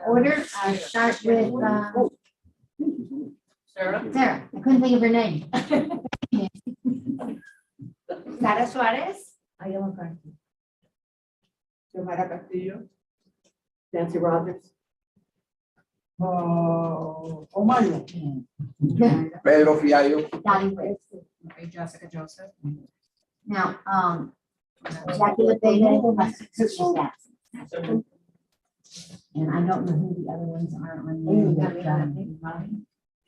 Order, I start with, Sarah? Sarah, I couldn't think of her name. Sara Suarez, Ayala McCarthy. Xiomara Castillo? Nancy Rogers. Omayo? Pedro Fiallo. Dottie West. okay, Jessica Joseph. Now, Jackie LaFayette, she's absent. And I don't know who the other ones are on there.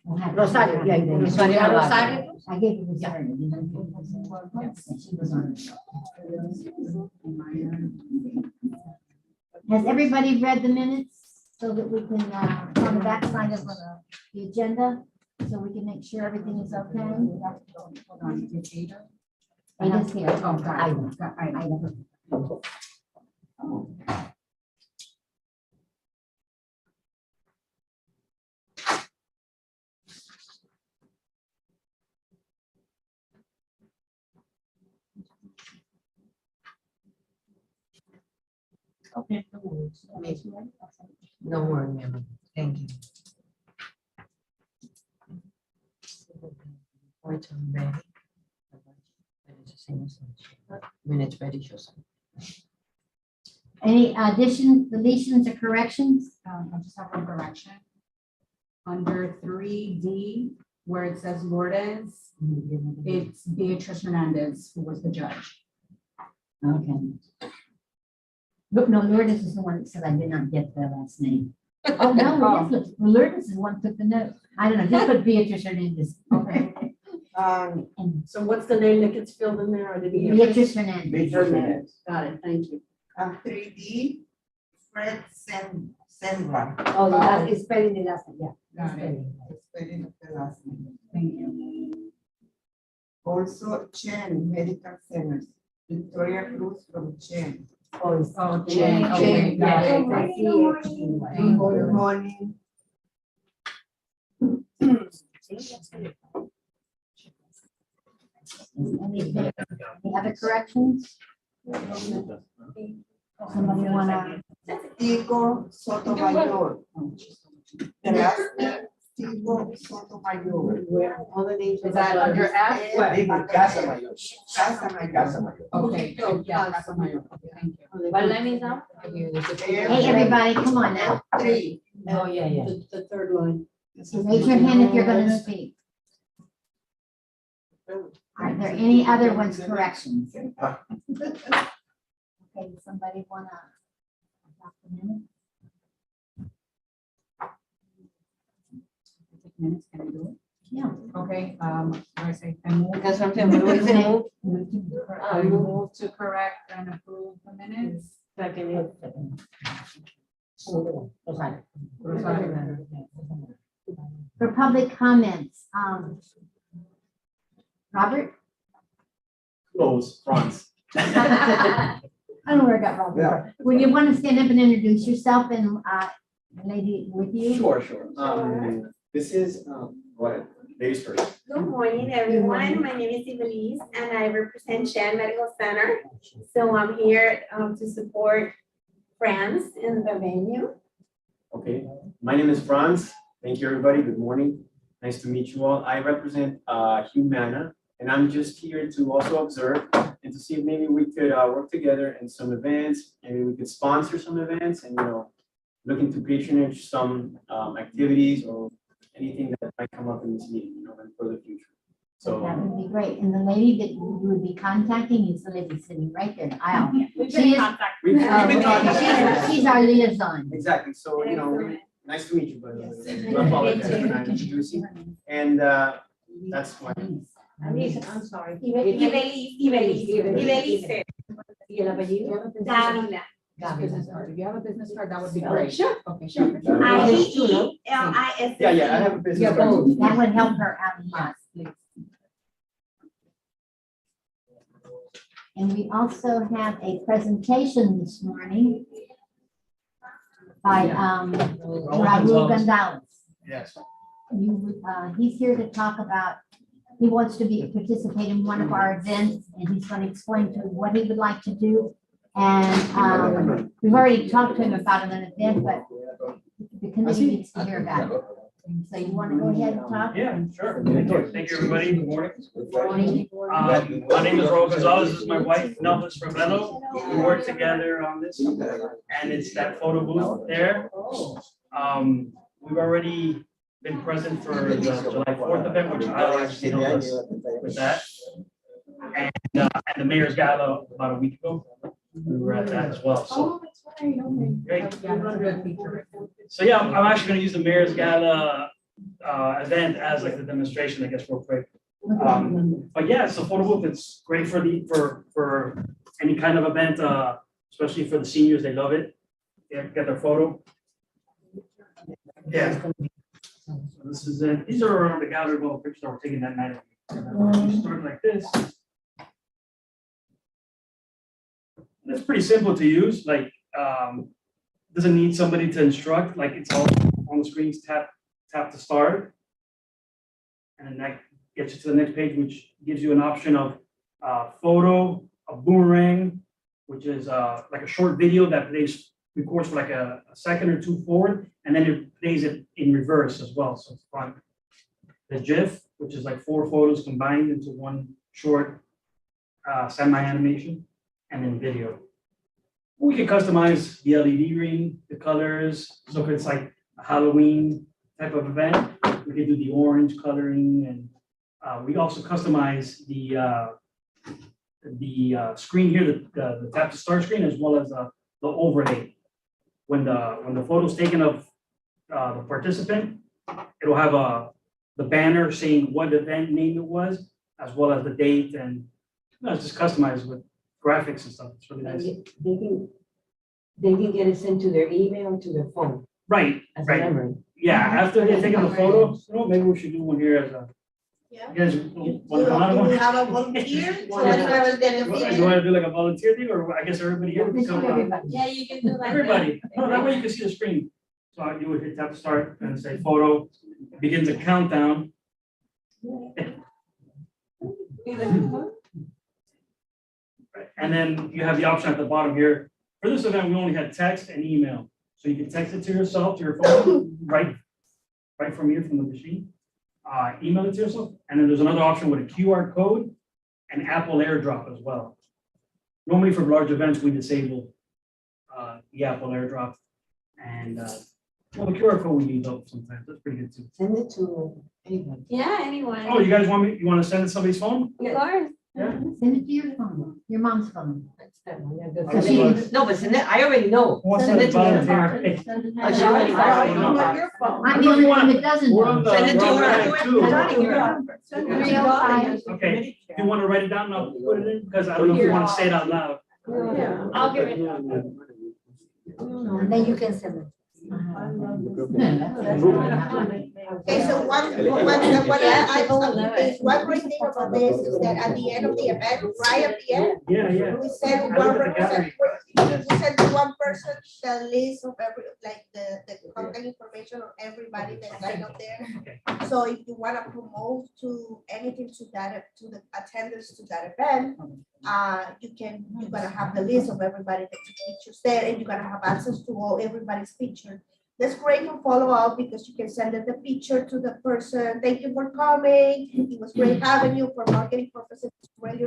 We'll have- Rosario, yeah, Rosario. Rosario. I gave you Rosario. didn't I? She was on it. Has everybody read the minutes so that we can, on the back side of the agenda, so we can make sure everything is okay? Hold on, it's Ada. Ada's here. Oh, got it. Got it. Ida. Okay. No word, ma'am. Thank you. Report on ready. Minutes ready, show some. Any additions, deletions, or corrections? I just have one correction. Under 3D, where it says Lourdes, it's Beatrice Hernandez, who was the judge. Okay. Look, no, Lourdes is the one that said I did not get the last name. Oh, no, it is. Lourdes is the one that took the note. I don't know, just put Beatrice Hernandez. Okay. And So what's the name that gets filled in there? Or did he? Beatrice Hernandez. Beatriz. Got it, thank you. 3D, Fred Senra. Oh, that is spelling the last name, yeah. Got it. Spelling of the last name. Thank you. Also, Chen Medical Centers, Victoria Cruz from Chen. Oh, it's. Oh, Jen, okay, got it. I see it. Good morning. Any other corrections? Somebody wanna, Tico Sotomayor. The last name, Tico Sotomayor. Where all the names. Is that under F? Digo, Casa Mayor. Casamayor. Casa Mayor. Okay, oh, yeah, that's on my, okay, thank you. What name is that? hey, everybody, come on now. 3. Oh, yeah, yeah. The third line. Raise your hand if you're gonna speak. Are there any other ones corrections? Okay, somebody wanna adopt the minute? Minutes, can I do it? Yeah. Okay, I say, I move. That's what I'm saying. What do we say? I move to correct and approve the minutes. Second. For public comments, Robert? Close, fronts. I don't know where I got Robert. Yeah. Will you want to stand up and introduce yourself and the lady with you? Sure. This is, go ahead, ladies first. Good morning, everyone. My name is Ivelisse, and I represent Shan Medical Center. So I'm here to support friends in the venue. Okay, my name is Franz. Thank you, everybody. Good morning. Nice to meet you all. I represent Humana, and I'm just here to also observe and to see if maybe we could work together in some events, maybe we could sponsor some events and, looking to patronage some activities or anything that might come up in this meeting, and for the future. So That would be great. And the lady that you would be contacting is the lady sitting right there, the aisle. We've She been in is- contact. we've Oh, been talking. okay. She's our liaison. Exactly. So, Excellent. nice to meet you, but Yes. I apologize for not introducing. And that's my. I'm sorry. Ivelisse. ¿Y el apellido? Dávila. Business card. If you have a business card, that would be Oh, great. sure. Okay, sure. IEELIS. Yeah, I have a business Yeah, card. both. That would help her out a lot. Please. And we also have a presentation this morning by Raul Gonzalez. Yes. He's here to talk about, he wants to participate in one of our events, and he's going to explain to us what he would like to do. And we've already talked to him about an event, but the committee needs to hear about it. So you want to go ahead and talk? Yeah, sure. Thank you, everybody. Good morning. Morning. My name is Raul Gonzalez. This is my wife, Nelvis Ravello. We work together on this, and it's that photo booth there. We've already been present for the July 4th event, which I actually helped us with that. And the mayor's gala about a week ago. We were at that as well, so. Great. So yeah, I'm actually gonna use the mayor's gala event as like the demonstration, I guess, real quick. But yeah, it's a photo booth. It's great for any kind of event, especially for the seniors. They love it. Get their photo. Yeah. So this is it. These are the gallery wall pictures that were taken that night. You start like this. And it's pretty simple to use. Like, doesn't need somebody to instruct. Like, it's all on the screens. Tap to start, and then that gets you to the next page, which gives you an option of photo, a boomerang, which is like a short video that records for like a second or two forward, and then it plays it in reverse as well. So it's fun. The GIF, which is like 4 photos combined into one short semi-animation, and then video. We can customize the LED ring, the colors. So if it's like a Halloween type of event, we can do the orange coloring, and we also customize the screen here, the tap to start screen, as well as the overlay. When the photo is taken of the participant, it'll have the banner saying what event name it was, as well as the date, and it's just customized with graphics and stuff. It's really nice. They can get it sent to their email, to their phone Right, as a right. memory. Yeah, after they've taken the photo, maybe we should do one here as a. Yeah. You guys want to come out of one? Do you have a volunteer? Somebody goes get You want to do like a volunteer thing, or I guess everybody here can come out? Yeah, you can do like that. Everybody, no, that way you can see the screen. So you would hit tap to start and say photo, it begins a countdown. And then you have the option at the bottom here. For this event, we only had text and email. So you can text it to yourself, to your phone, right from here, from the machine. Email it to yourself. And then there's another option with a QR code and Apple AirDrop as well. Normally for large events, we disable the Apple AirDrop. And well, the QR code we need though sometimes. That's pretty good too. Send it to anyone. Yeah, anyone. Oh, you guys want to send it to somebody's phone? Of course. Yeah. Send it to your phone, your mom's phone. That's that one, yeah, Okay. send it- No, but send it, I already know. Who wants Send to it to her. volunteer? Oh, she already got it. No. Your phone. I'm the only one that doesn't We're on know. the Send it to wrong her. line, too. Send it to your Okay, if you want to write it down, I'll put it in, because I don't know if you want to say it out loud. Yeah. I'll give it. And then you can send it. Okay, so one great thing about this is that at the end of the event, right at the end, Yeah. we send I look one at the gallery. we send to one person the list of the contact information of everybody that signed up there. So if you want to promote to anything to the attendance to that event, you're gonna have the list of everybody that took pictures there, and you're gonna have access to everybody's picture. That's great for follow up because you can send the picture to the person. Thank you for coming. It was great having you for marketing purposes. Really.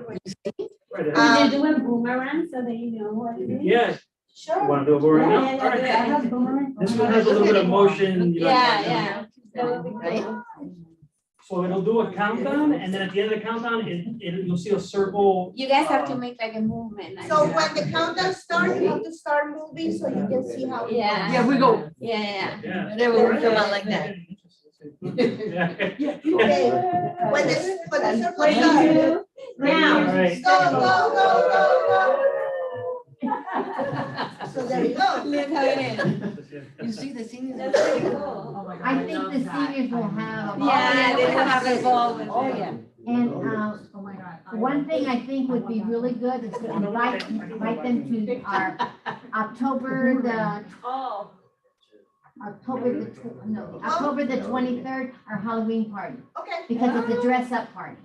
Can you do a boomerang so that you know what it is? Yeah, Sure. want to do it right now? Yeah, All right. I have boomerang. This one has a little bit of motion. you know, Yeah. That would be great. So it'll do a countdown, and then at the end of the countdown, you'll see a circle. You guys have to make like a movement. like So that. when the countdown starts, you have to start moving so you can see how. it Yeah. goes. Yeah, we go. Yeah. Yeah. They will come out like that. Yeah. Okay, when the circle What do you starts. do? All Now. right. Go. So there you go. Look how it is. You see the seniors? That's pretty cool. I think the seniors will have. a ball. Yeah, they will have a ball with Oh, it. yeah. And Oh my God. one thing I think would be really good is to invite them to our October Oh. the 23rd, our Halloween party, Okay. because it's a dress up party.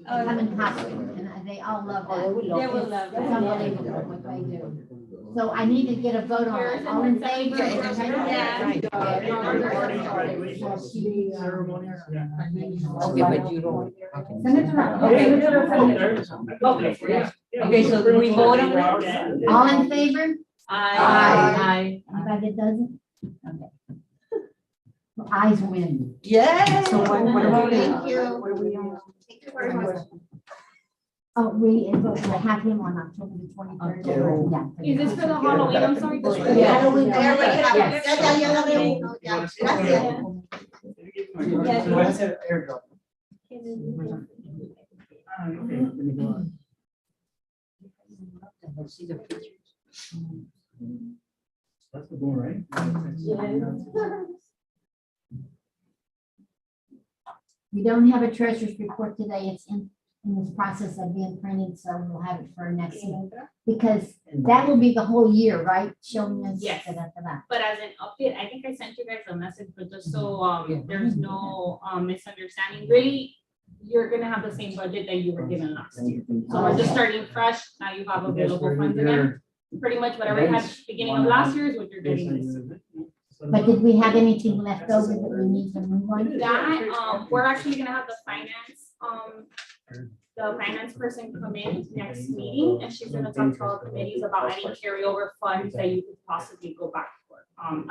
Oh, Come in costume, and they all love Oh, they that. will They love will it. love It's it. unbelievable what they do. So I need to get a vote on it. All in favor? Okay, but you don't. Send it around. Okay, so we vote on it? All in favor? Aye. Anybody that doesn't? Okay. Well, ayes win. Yes. So what are we? Thank you. What are we on? Thank you very much. Oh, we'll have him on October the 23rd. Yeah. Is this for the Halloween? I'm sorry. Yeah. Halloween. Ya, Yes. ya la reúno, ya. Gracias. Voy a hacer airdrop. That's the goal, right? We don't have a treasurer's report today. It's in this process of being printed, so we'll have it for next week. Because that will be the whole year, right? Showing us. Yes. da-da-da-da. But as an update, I think I sent you guys a message, but just so there's no misunderstanding, really, you're gonna have the same budget that you were given last year. So we're just starting fresh, now you have available funds again. Pretty much whatever you had beginning of last year is what you're getting this year. But did we have anything left over that we need to move on? That, we're actually gonna have the finance person come in next meeting, and she's gonna talk to all committees about any carryover funds that you could possibly go back for.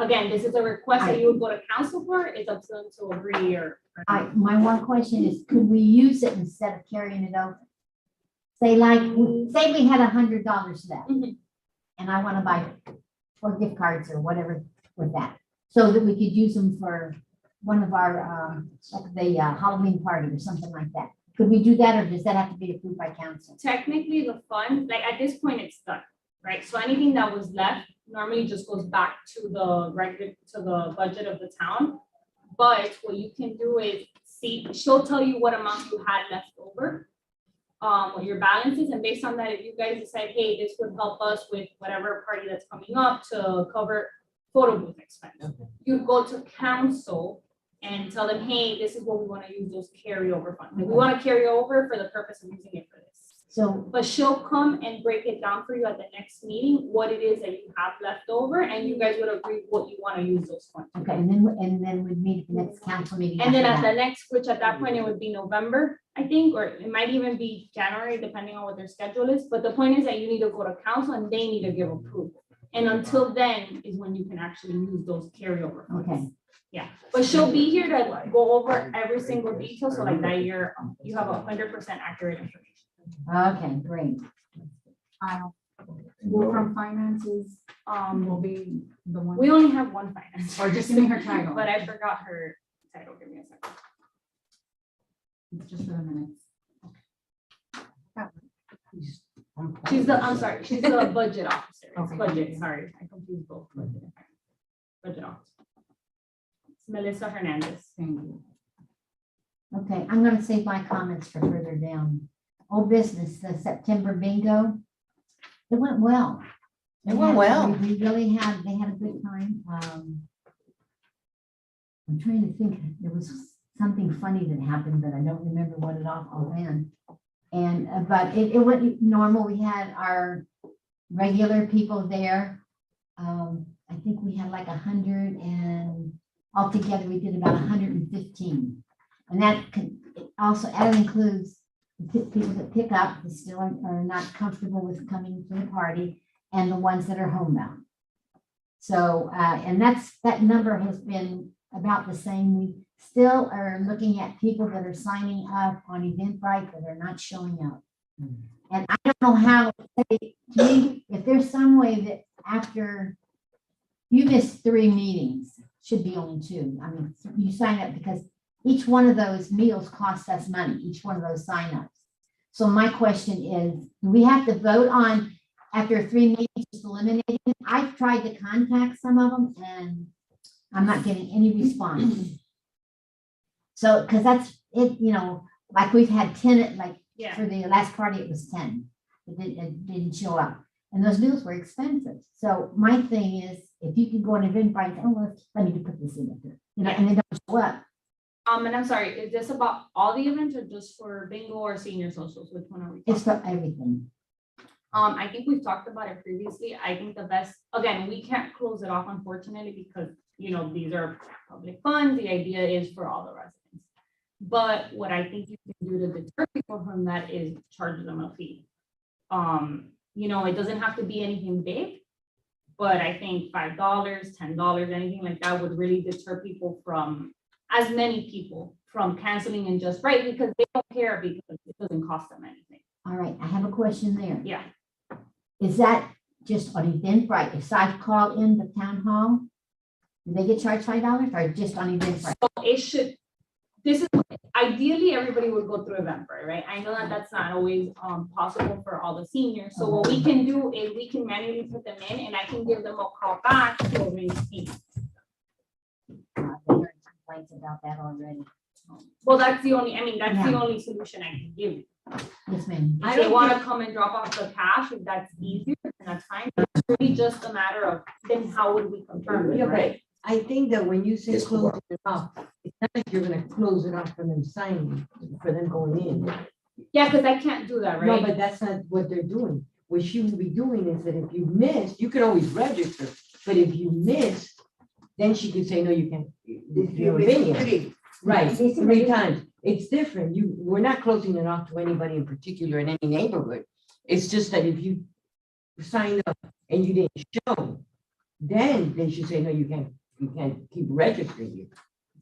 Again, this is a request that you would go to council for, it's up to them to agree or. My one question is, could we use it instead of carrying it over? Say say we had $100 left. Mhm. And I want to buy 4 gift cards or whatever with that, so that we could use them for one of our, like the Halloween party or something like that. Could we do that, or does that have to be approved by council? Technically, the fund, like at this point, it's done, right? So anything that was left normally just goes back to the regular, to the budget of the town. But what you can do is see, she'll tell you what amount you had left over, what your balance is, and based on that, if you guys decide, hey, this would help us with whatever party that's coming up to cover photo booth expense, you go to council and tell them, hey, this is what we want to use those carryover funds. Like, we want to carry over for the purpose of using it for this. So, But she'll come and break it down for you at the next meeting, what it is that you have left over, and you guys would agree what you want to use those funds for. okay, and then we'd meet at the next council meeting. And then after at the next, which at that point it would be November, I think, or it might even be January, depending on what their schedule is. But the point is that you need to go to council and they need to give approval. And until then is when you can actually use those carryover funds. Okay. Yeah, but she'll be here to go over every single detail, so like that you have 100% accurate information. Okay, great. Who from finances, will be the one, We only have one finance. or just give me her title. But I forgot her title, give me a second. Just for the minutes. She's I'm sorry, she's the budget officer. It's Okay. budget, sorry, I confused both. Budget officer. It's Melissa Hernandez. Thank you. Okay, I'm gonna save my comments for further down. Old business, the September bingo. It went well. It went well. We really had, they had a good time. I'm trying to think, there was something funny that happened, but I don't remember what it offhand. And, but it went normal. We had our regular people there. I think we had like 100, and altogether we did about 115. And that that includes people that pick up, that still are not comfortable with coming to the party, and the ones that are homebound. So, and that number has been about the same. We still are looking at people that are signing up on Eventbrite that are not showing up. And I don't know how, if there's some way that after you missed 3 meetings, should be only 2. I mean, you sign up because each one of those meals costs us money, each one of those signups. So my question is, do we have to vote on after 3 meetings just eliminating it? I've tried to contact some of them and I'm not getting any response. So, because that's it, like we've had 10, like Yeah. for the last party, it was 10. It didn't show up. And those meals were expensive. So my thing is, if you can go on Eventbrite, oh, let me put this in there, and they don't show up. And I'm sorry, is this about all the events or just for bingo or senior socials? Which one are we? It's for everything. I think we've talked about it previously. I think the best, again, we can't close it off unfortunately because, these are public funds. The idea is for all the residents. But what I think you can do to deter people from that is charge them a fee. It doesn't have to be anything big, but I think $5, $10, anything like that would really deter people from, as many people from canceling and just right, because they don't care because it doesn't cost them anything. All right, I have a question there. Yeah. Is that just on Eventbrite? If I call in the town hall, do they get charged $5 or just on Eventbrite? So it should, this is, ideally, everybody would go through Eventbrite, right? I know that that's not always possible for all the seniors. So what we can do is we can manually put them in and I can give them a call back to arrange fees. They heard complaints about that already. Well, that's the only, that's the only solution I can give you. Yes, ma'am. If they want to come and drop off the cash, if that's easier, then that's fine. But it's really just a matter of then how would we confirm Yeah, it, but right? I think that when you say Yes, close it off, it's not like you're gonna close it off for them signing, for them going in. Yeah, because I can't do that, No, right? but that's not what they're doing. What she will be doing is that if you miss, you can always register, but if you miss, then she could say, no, you can't. You're opinion. Right, 3 times. It's different. We're not closing it off to anybody in particular in any neighborhood. It's just that if you signed up and you didn't show, then they should say, no, you can't keep registering you.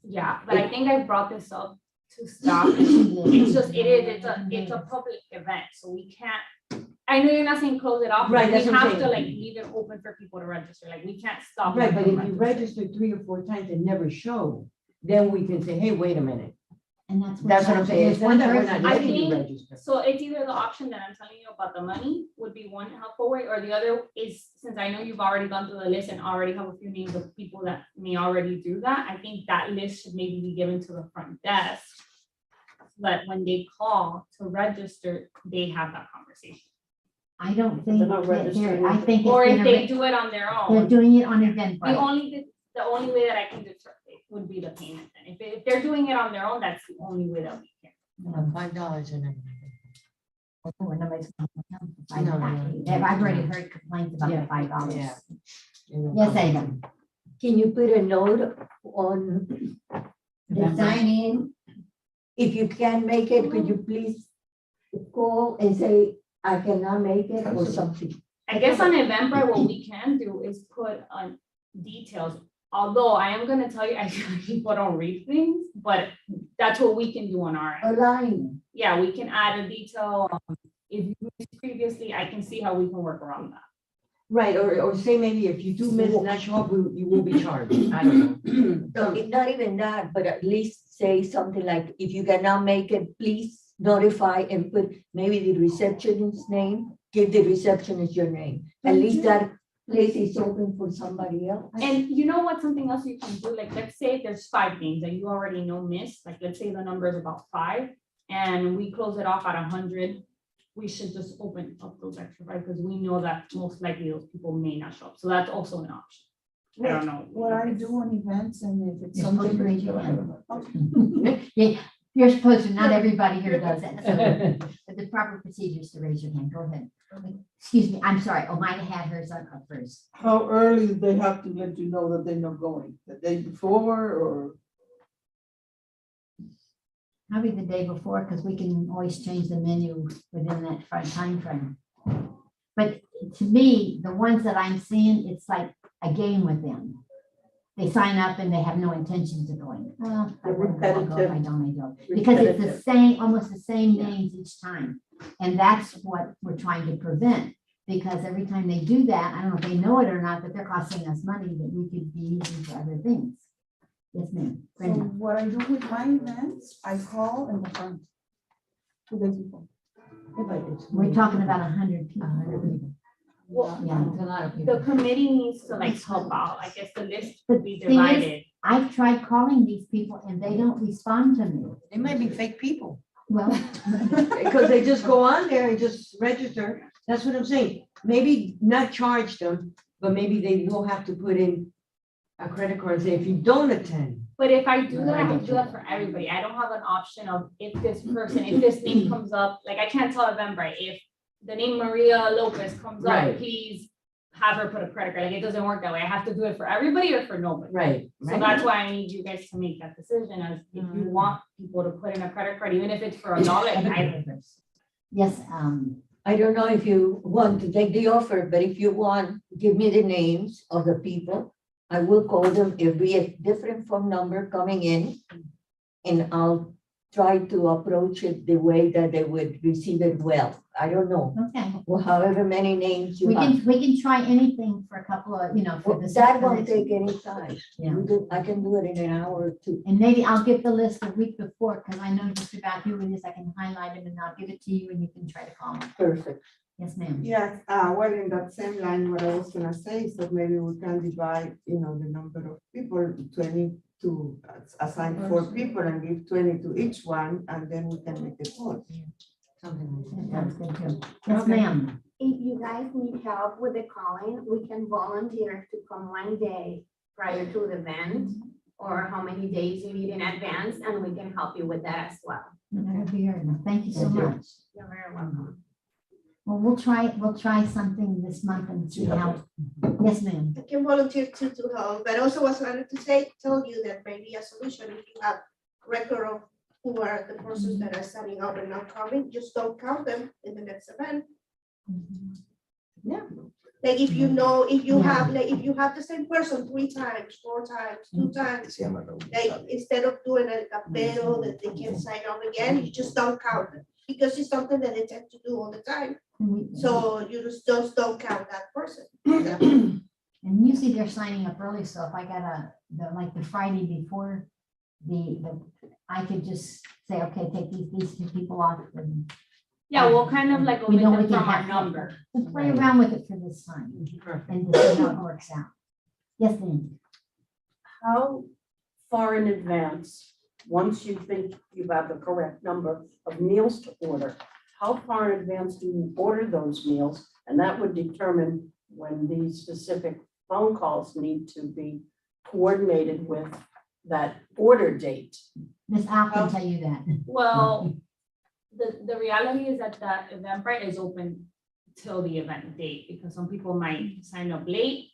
Yeah, but I think I brought this up to stop. It's just, it's a public event, so we can't, I know you're not saying close it off, Right, but that's we what I'm have to saying. like leave it open for people to register, like we can't stop. Right, them but if from you registering. register 3 or 4 times and never show, then we can say, hey, wait a minute. And That's what I'm saying. There's It's one not that we're person- not I letting you think- register. So it's either the option that I'm telling you about the money would be one helpful way, or the other is, since I know you've already gone through the list and already have a few names of people that may already do that, I think that list should maybe be given to the front desk. But when they call to register, they have that conversation. I don't think, They're not that registering I with think. Or it's if gonna they do it on their They're own, doing it on the Eventbrite. only way that I can deter it would be the payment. And if they're doing it on their own, that's the only way that we can. $5 and Oh, nobody's gonna come for No, $5. no. I've already heard complaints about the Yeah, $5. yeah. Yes, Ada. Can you put a note on the sign in? If you can't make it, could you please call and say, I cannot make it or something? I guess on Eventbrite, what we can do is put on details. Although I am gonna tell you, I feel like people don't read things, but that's what we can do on our end. A line. Yeah, we can add a detail. If you missed previously, I can see how we can work around that. Right, or say maybe if you do miss and not show up, you will be charged. I don't know. No, not even that, but at least say something like, if you cannot make it, please notify and put maybe the receptionist's name, give the receptionist your name. At least that place is open for somebody else. And you know what, something else you can do, like, let's say there's 5 names that you already know miss, like, let's say the number is about 5, and we close it off at 100, we should just open up those extra, right? Because we know that most likely those people may not show up, so that's also an option. I don't know. What I do on events and if it's You're supposed something. to raise your hand. Yeah, you're supposed to, not everybody here does that. So, but the proper procedure is to raise your hand. Go ahead. Excuse me, I'm sorry. Omaida had hers up first. How early do they have to let you know that they're not going? The day before or? Probably the day before, because we can always change the menu within that time frame. But to me, the ones that I'm seeing, it's like a game with them. They sign up and they have no intentions of going. Well, I wouldn't go, I don't. Because it's the same, almost the same names each time. And that's what we're trying to prevent. Because every time they do that, I don't know if they know it or not, but they're costing us money that we could be using for other things. Yes, ma'am. So Brenda. what I do with my events, I call in the front. 2 days before. We're talking about 100 people. Well, Yeah. It's a lot of people. the committee needs to like help out. I guess the list The could be thing is, divided. I've tried calling these people and they don't respond to me. They might be fake people. Well, Because they just go on there and just register. That's what I'm saying. Maybe not charge them, but maybe they will have to put in a credit card and say, if you don't attend. But if I do No, that, I I get would you. do that for everybody. I don't have an option of if this person, if this name comes up, like I can't tell Eventbrite if the name Maria Lopez comes up, Right. please have her put a credit card. Like, it doesn't work that way. I have to do it for everybody or for nobody. Right. So that's why I need you guys to make that decision, as if you want people to put in a credit card, even if it's for $1, Yes, I don't know if you want to take the offer, but if you want, give me the names of the people. I will call them. It'll be a different phone number coming in. And I'll try to approach it the way that they would receive it well. I don't know, okay. or however many names you We have. can try anything for a couple of, for Well, this. that won't take any time. Yeah. I can do it in an hour or two. And maybe I'll get the list a week before, because I know just about who it is. I can highlight them and I'll give it to you and you can try to call them. Perfect. Yes, ma'am. Yes, well, in that same line, what I was gonna say is that maybe we can divide, the number of people, 20 to assign 4 people and give 20 to each one, and then we can make the call. That sounds good too. Yes, ma'am. If you guys need help with the calling, we can volunteer to come one day prior to the event, or how many days you need in advance, and we can help you with that as well. That would be very nice. Thank you so Thank you. much. You're very welcome. Well, we'll try something this month and see how. Yes, ma'am. I can volunteer to help, but also was wanted to tell you that maybe a solution, if you have record of who are the persons that are signing up and not coming, just don't count them in the next event. Yeah. Like if you know, if you Yeah. have, like if you have the same person 3 times, 4 times, 2 times, like instead of doing a capero that they can sign up again, you just don't count them. Because it's something that they tend to do all the time. So you just don't count that person. And usually they're signing up early, so if I got the Friday before I could just say, okay, take these 2 people off and Yeah, we'll kind of like we omit know we them can from our have number. We'll play around with it for this time and to see how it works out. Yes, Lynn. How far in advance, once you think you have the correct number of meals to order, how far in advance do you order those meals? And that would determine when these specific phone calls need to be coordinated with that order date. Miss Al can tell you that. Well, the reality is that Eventbrite is open till the event date, because some people might sign up late.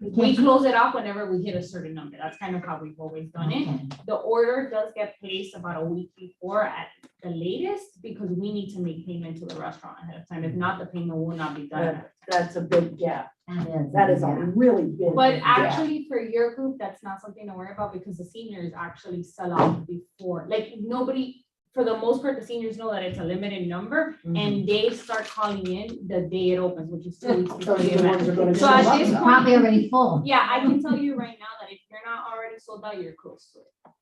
We close it off whenever we hit a certain number. That's kind of how we've always done it. Okay. The order does get placed about a week before at the latest, because we need to make payment to the restaurant ahead of time. If not, the payment will not be done. That's a big gap. That That is a yeah. really big. But gap. actually, for your group, that's not something to worry about, because the seniors actually sell out before, like nobody, for the most part, the seniors know that it's a limited number, and they start calling in the day it opens, which is 2 weeks before the Those are the ones event. that are gonna So show at up this now. Probably already full. Yeah, I can tell you right now that if you're not already sold out, you're close to it.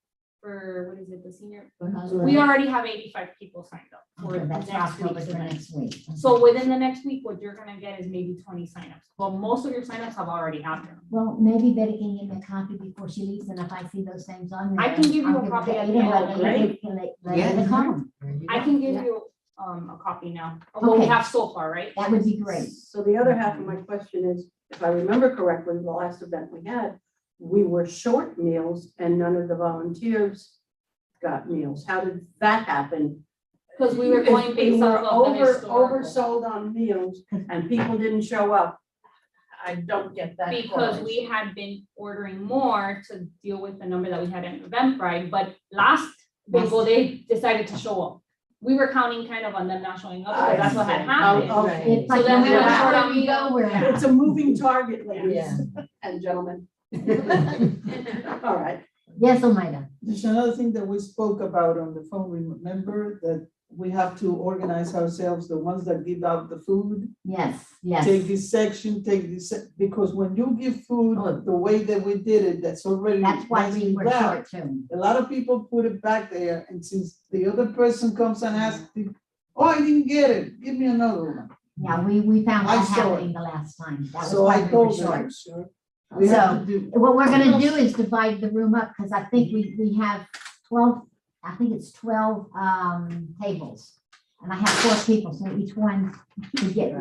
For, what is it, the senior? We already have 85 people signed up for Okay, that's next October week's for event. next week. So within the next week, what you're gonna get is maybe 20 signups. Well, most of your signups have already happened. Well, maybe Betty can give me a copy before she leaves, and if I see those names on there. I can give you I'll a it copy to at the Ada end. and let Great. her call 'em. I can give you a copy now, of what we Okay. have so far, right? That would be great. So the other half of my question is, if I remember correctly, the last event we had, we were short meals and none of the volunteers got meals. How did that happen? Because we were going If we based were off of the historical. oversold on meals and people didn't show up. I don't get that. Because we had been ordering more to deal with the number that we had in Eventbrite, but last bingo, they decided to show up. We were counting kind of on them not showing up, because that's what had happened. Oh, okay. It's like So then when we we're were short short on on ego, we're. It's a moving target, ladies Yeah. and gentlemen. All right. Yes, Omaida. There's another thing that we spoke about on the phone, remember that we have to organize ourselves, the ones that give out the food. Yes, yes. Take this section, take this, because when you give food, the way that we did it, that's already. That's why we nicely were wrapped. short too. A lot of people put it back there, and since the other person comes and asks, oh, I didn't get it, give me another one. Yeah, we found I that saw it. happening the last time. That was So why I we were told short. them, we have to do. What we're gonna do is divide the room up, because I think we have 12, I think it's 12 tables. And I have 4 people, so each one we get 3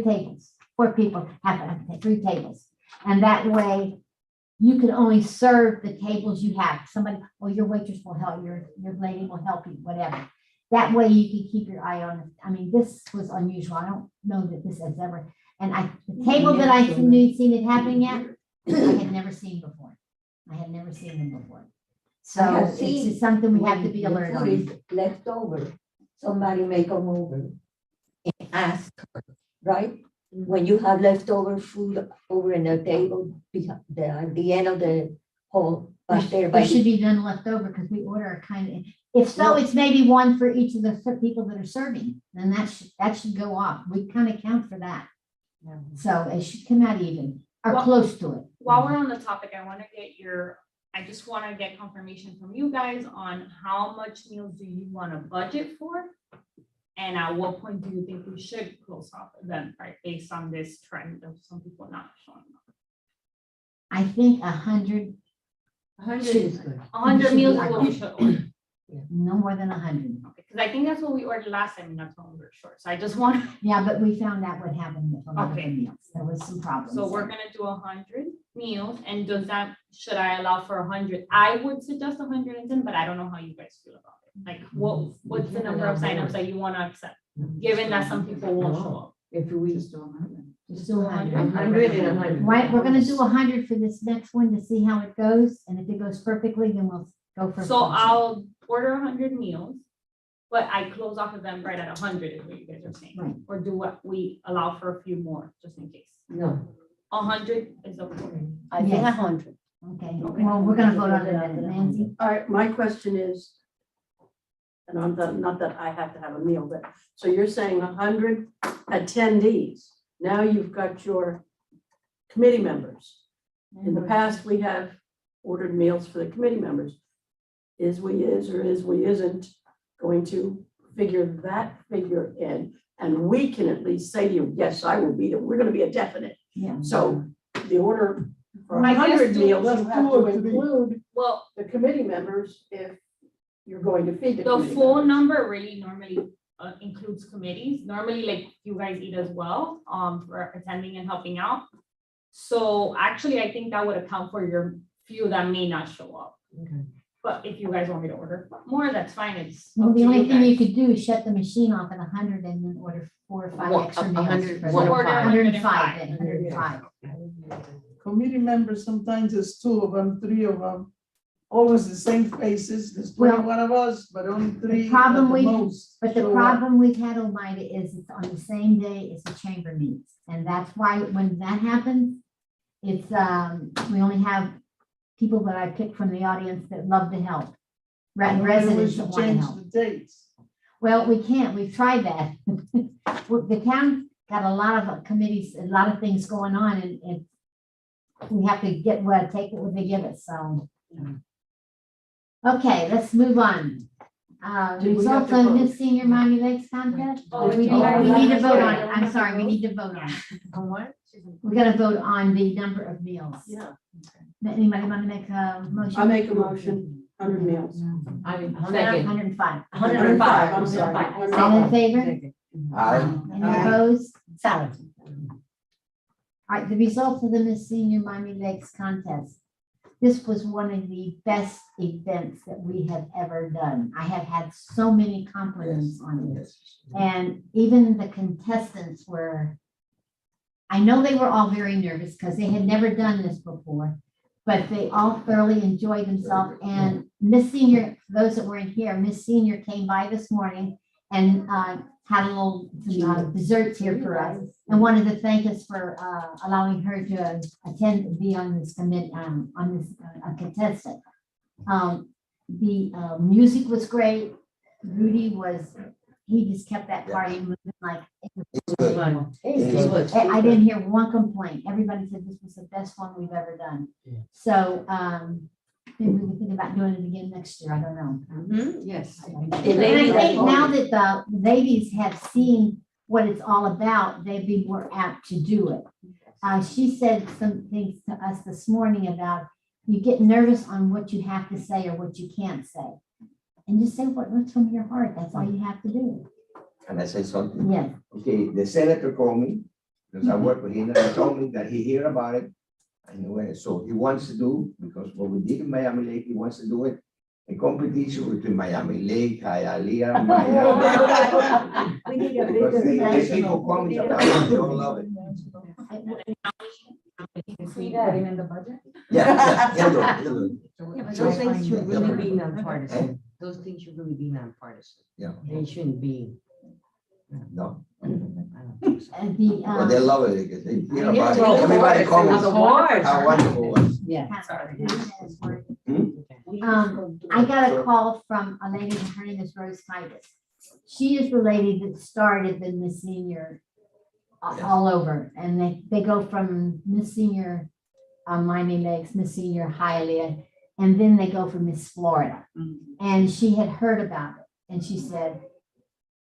tables. 4 people have 3 tables. And that way you can only serve the tables you have. Somebody, well, your waitress will help, your lady will help you, whatever. That way you can keep your eye on it. I mean, this was unusual. I don't know that this has ever, and the table that I seen it happening at, I had never seen before. I had never seen them before. So I have it's seen just something we have to be when the alert food on. is left over, somebody may come over and ask her, right? When you have leftover food over in the table, at the end of the hall, but there by There should be none left over because we order a kind of, if so, it's maybe one for each of the people that are serving, then that should go off. We kind of count for that. So it should come out even, or Well- close to it. While we're on the topic, I just want to get confirmation from you guys on how much meals do you want to budget for? And at what point do you think we should close off event, right, based on this trend of some people not showing up? I think 100, 100 is good. 100 meals is what we should order. no more than 100. Because I think that's what we ordered last time, and that's when we were short. So I just want, Yeah, but we found out what happened with a lot of the Okay. meals. There was some problems. so we're gonna do 100 meals, and should I allow for 100? I would suggest 110, but I don't know how you guys feel about it. Like, what's the number of signups that you wanna accept, given that some people won't show up? If we. Just do 100. 100 and 100. Right, we're gonna do 100 for this next one to see how it goes, and if it goes perfectly, then we'll go for. So I'll order 100 meals, but I close off Eventbrite at 100 is what you guys are saying. Right. Or do what we allow for a few more, just in case. No. 100 is okay. I think Yes. 100. Okay, well, we're gonna vote on it in a minute, Nancy. All right, my question is, and not that I have to have a meal, but, so you're saying 100 attendees. Now you've got your committee members. In the past, we have ordered meals for the committee members. Is we isn't going to figure that figure in, and we can at least say to you, yes, I will be there. We're gonna be a definite. Yeah. So the order for I guess 100 do- meals, you have to Two or three. include Well, the committee members if you're going to feed the the committee full members. number really normally includes committees. Normally, like, you guys eat as well, for attending and helping out. So actually, I think that would account for your few that may not show up. Okay. But if you guys want me to order more, that's fine. It's Well, up the to only you thing you guys. could do is shut the machine off at 100 and then order 4 or 5 One- extra a meals. 100, for one the- or Order five. 105 then, 105. Committee members, sometimes there's 2 of them, 3 of them, always the same faces, there's Well, 21 of us, but only 3 at problem the we- most. But the show up. problem we've had, Oneida, is it's on the same day as the chamber meets. And that's why when that happens, it's, we only have people that I pick from the audience that love to help. Maybe we Residents should that want to change help. the dates. Well, we can't, we've tried that. The town got a lot of committees, a lot of things going on, and we have to take what they give us, so. Okay, let's move on. Do we have Results to of vote? Miss Senior Miami Lakes contest. Oh, We we need already to vote on voted. it, I'm sorry, we need to vote on it. On what? We gotta vote on the number of meals. Yeah, Anybody want to make a motion? I make a motion, 100 meals. I mean, Second. second. 105. 105, I'm sorry. All in favor? Aye. Any Aye. opposed? Solid. All right, the results of the Miss Senior Miami Lakes contest. This was one of the best events that we have ever done. I have had so many compliments on it. And even the contestants were, I know they were all very nervous because they had never done this before, but they all thoroughly enjoyed themselves. And Miss Senior, for those that weren't here, Miss Senior came by this morning and had a little desserts here for us and wanted to thank us for allowing her to attend, be on this commit, on this contestant. The music was great. Rudy he just kept that party moving like. Fun. It was I didn't hear one complaint. Everybody said this was the best one we've ever done. Yeah. So, maybe we can think about doing it again next year. I don't know. Yes. And I think now that the ladies have seen what it's all about, they'd be more apt to do it. She said some things to us this morning about you get nervous on what you have to say or what you can't say. And just say what's from your heart. That's all you have to do. Can I say something? Yes. Okay, the senator called me, because I work with him, and he told me that he heard about it. Anyway, so he wants to do, because what we did in Miami Lake, he wants to do it a competition between Miami Lake, Hialeah, Miami. We need a Because bigger. they people coming about, they all love it. Is we putting in the budget? Yeah, he'll do. Yeah, but those things should really be nonpartisan. Those things should really be nonpartisan. Yeah. They shouldn't be. No, I don't think so. And the, but they love it because they hear I know, about it. of Everybody course, comments of course. how wonderful it was. Yeah. I got a call from a lady, her name is Rose Titus. She is the lady that started the Miss Senior all over, and they go from Miss Senior, Miami Lakes, Miss Senior, Hialeah, and then they go for Miss Florida. And she had heard about it, and she said,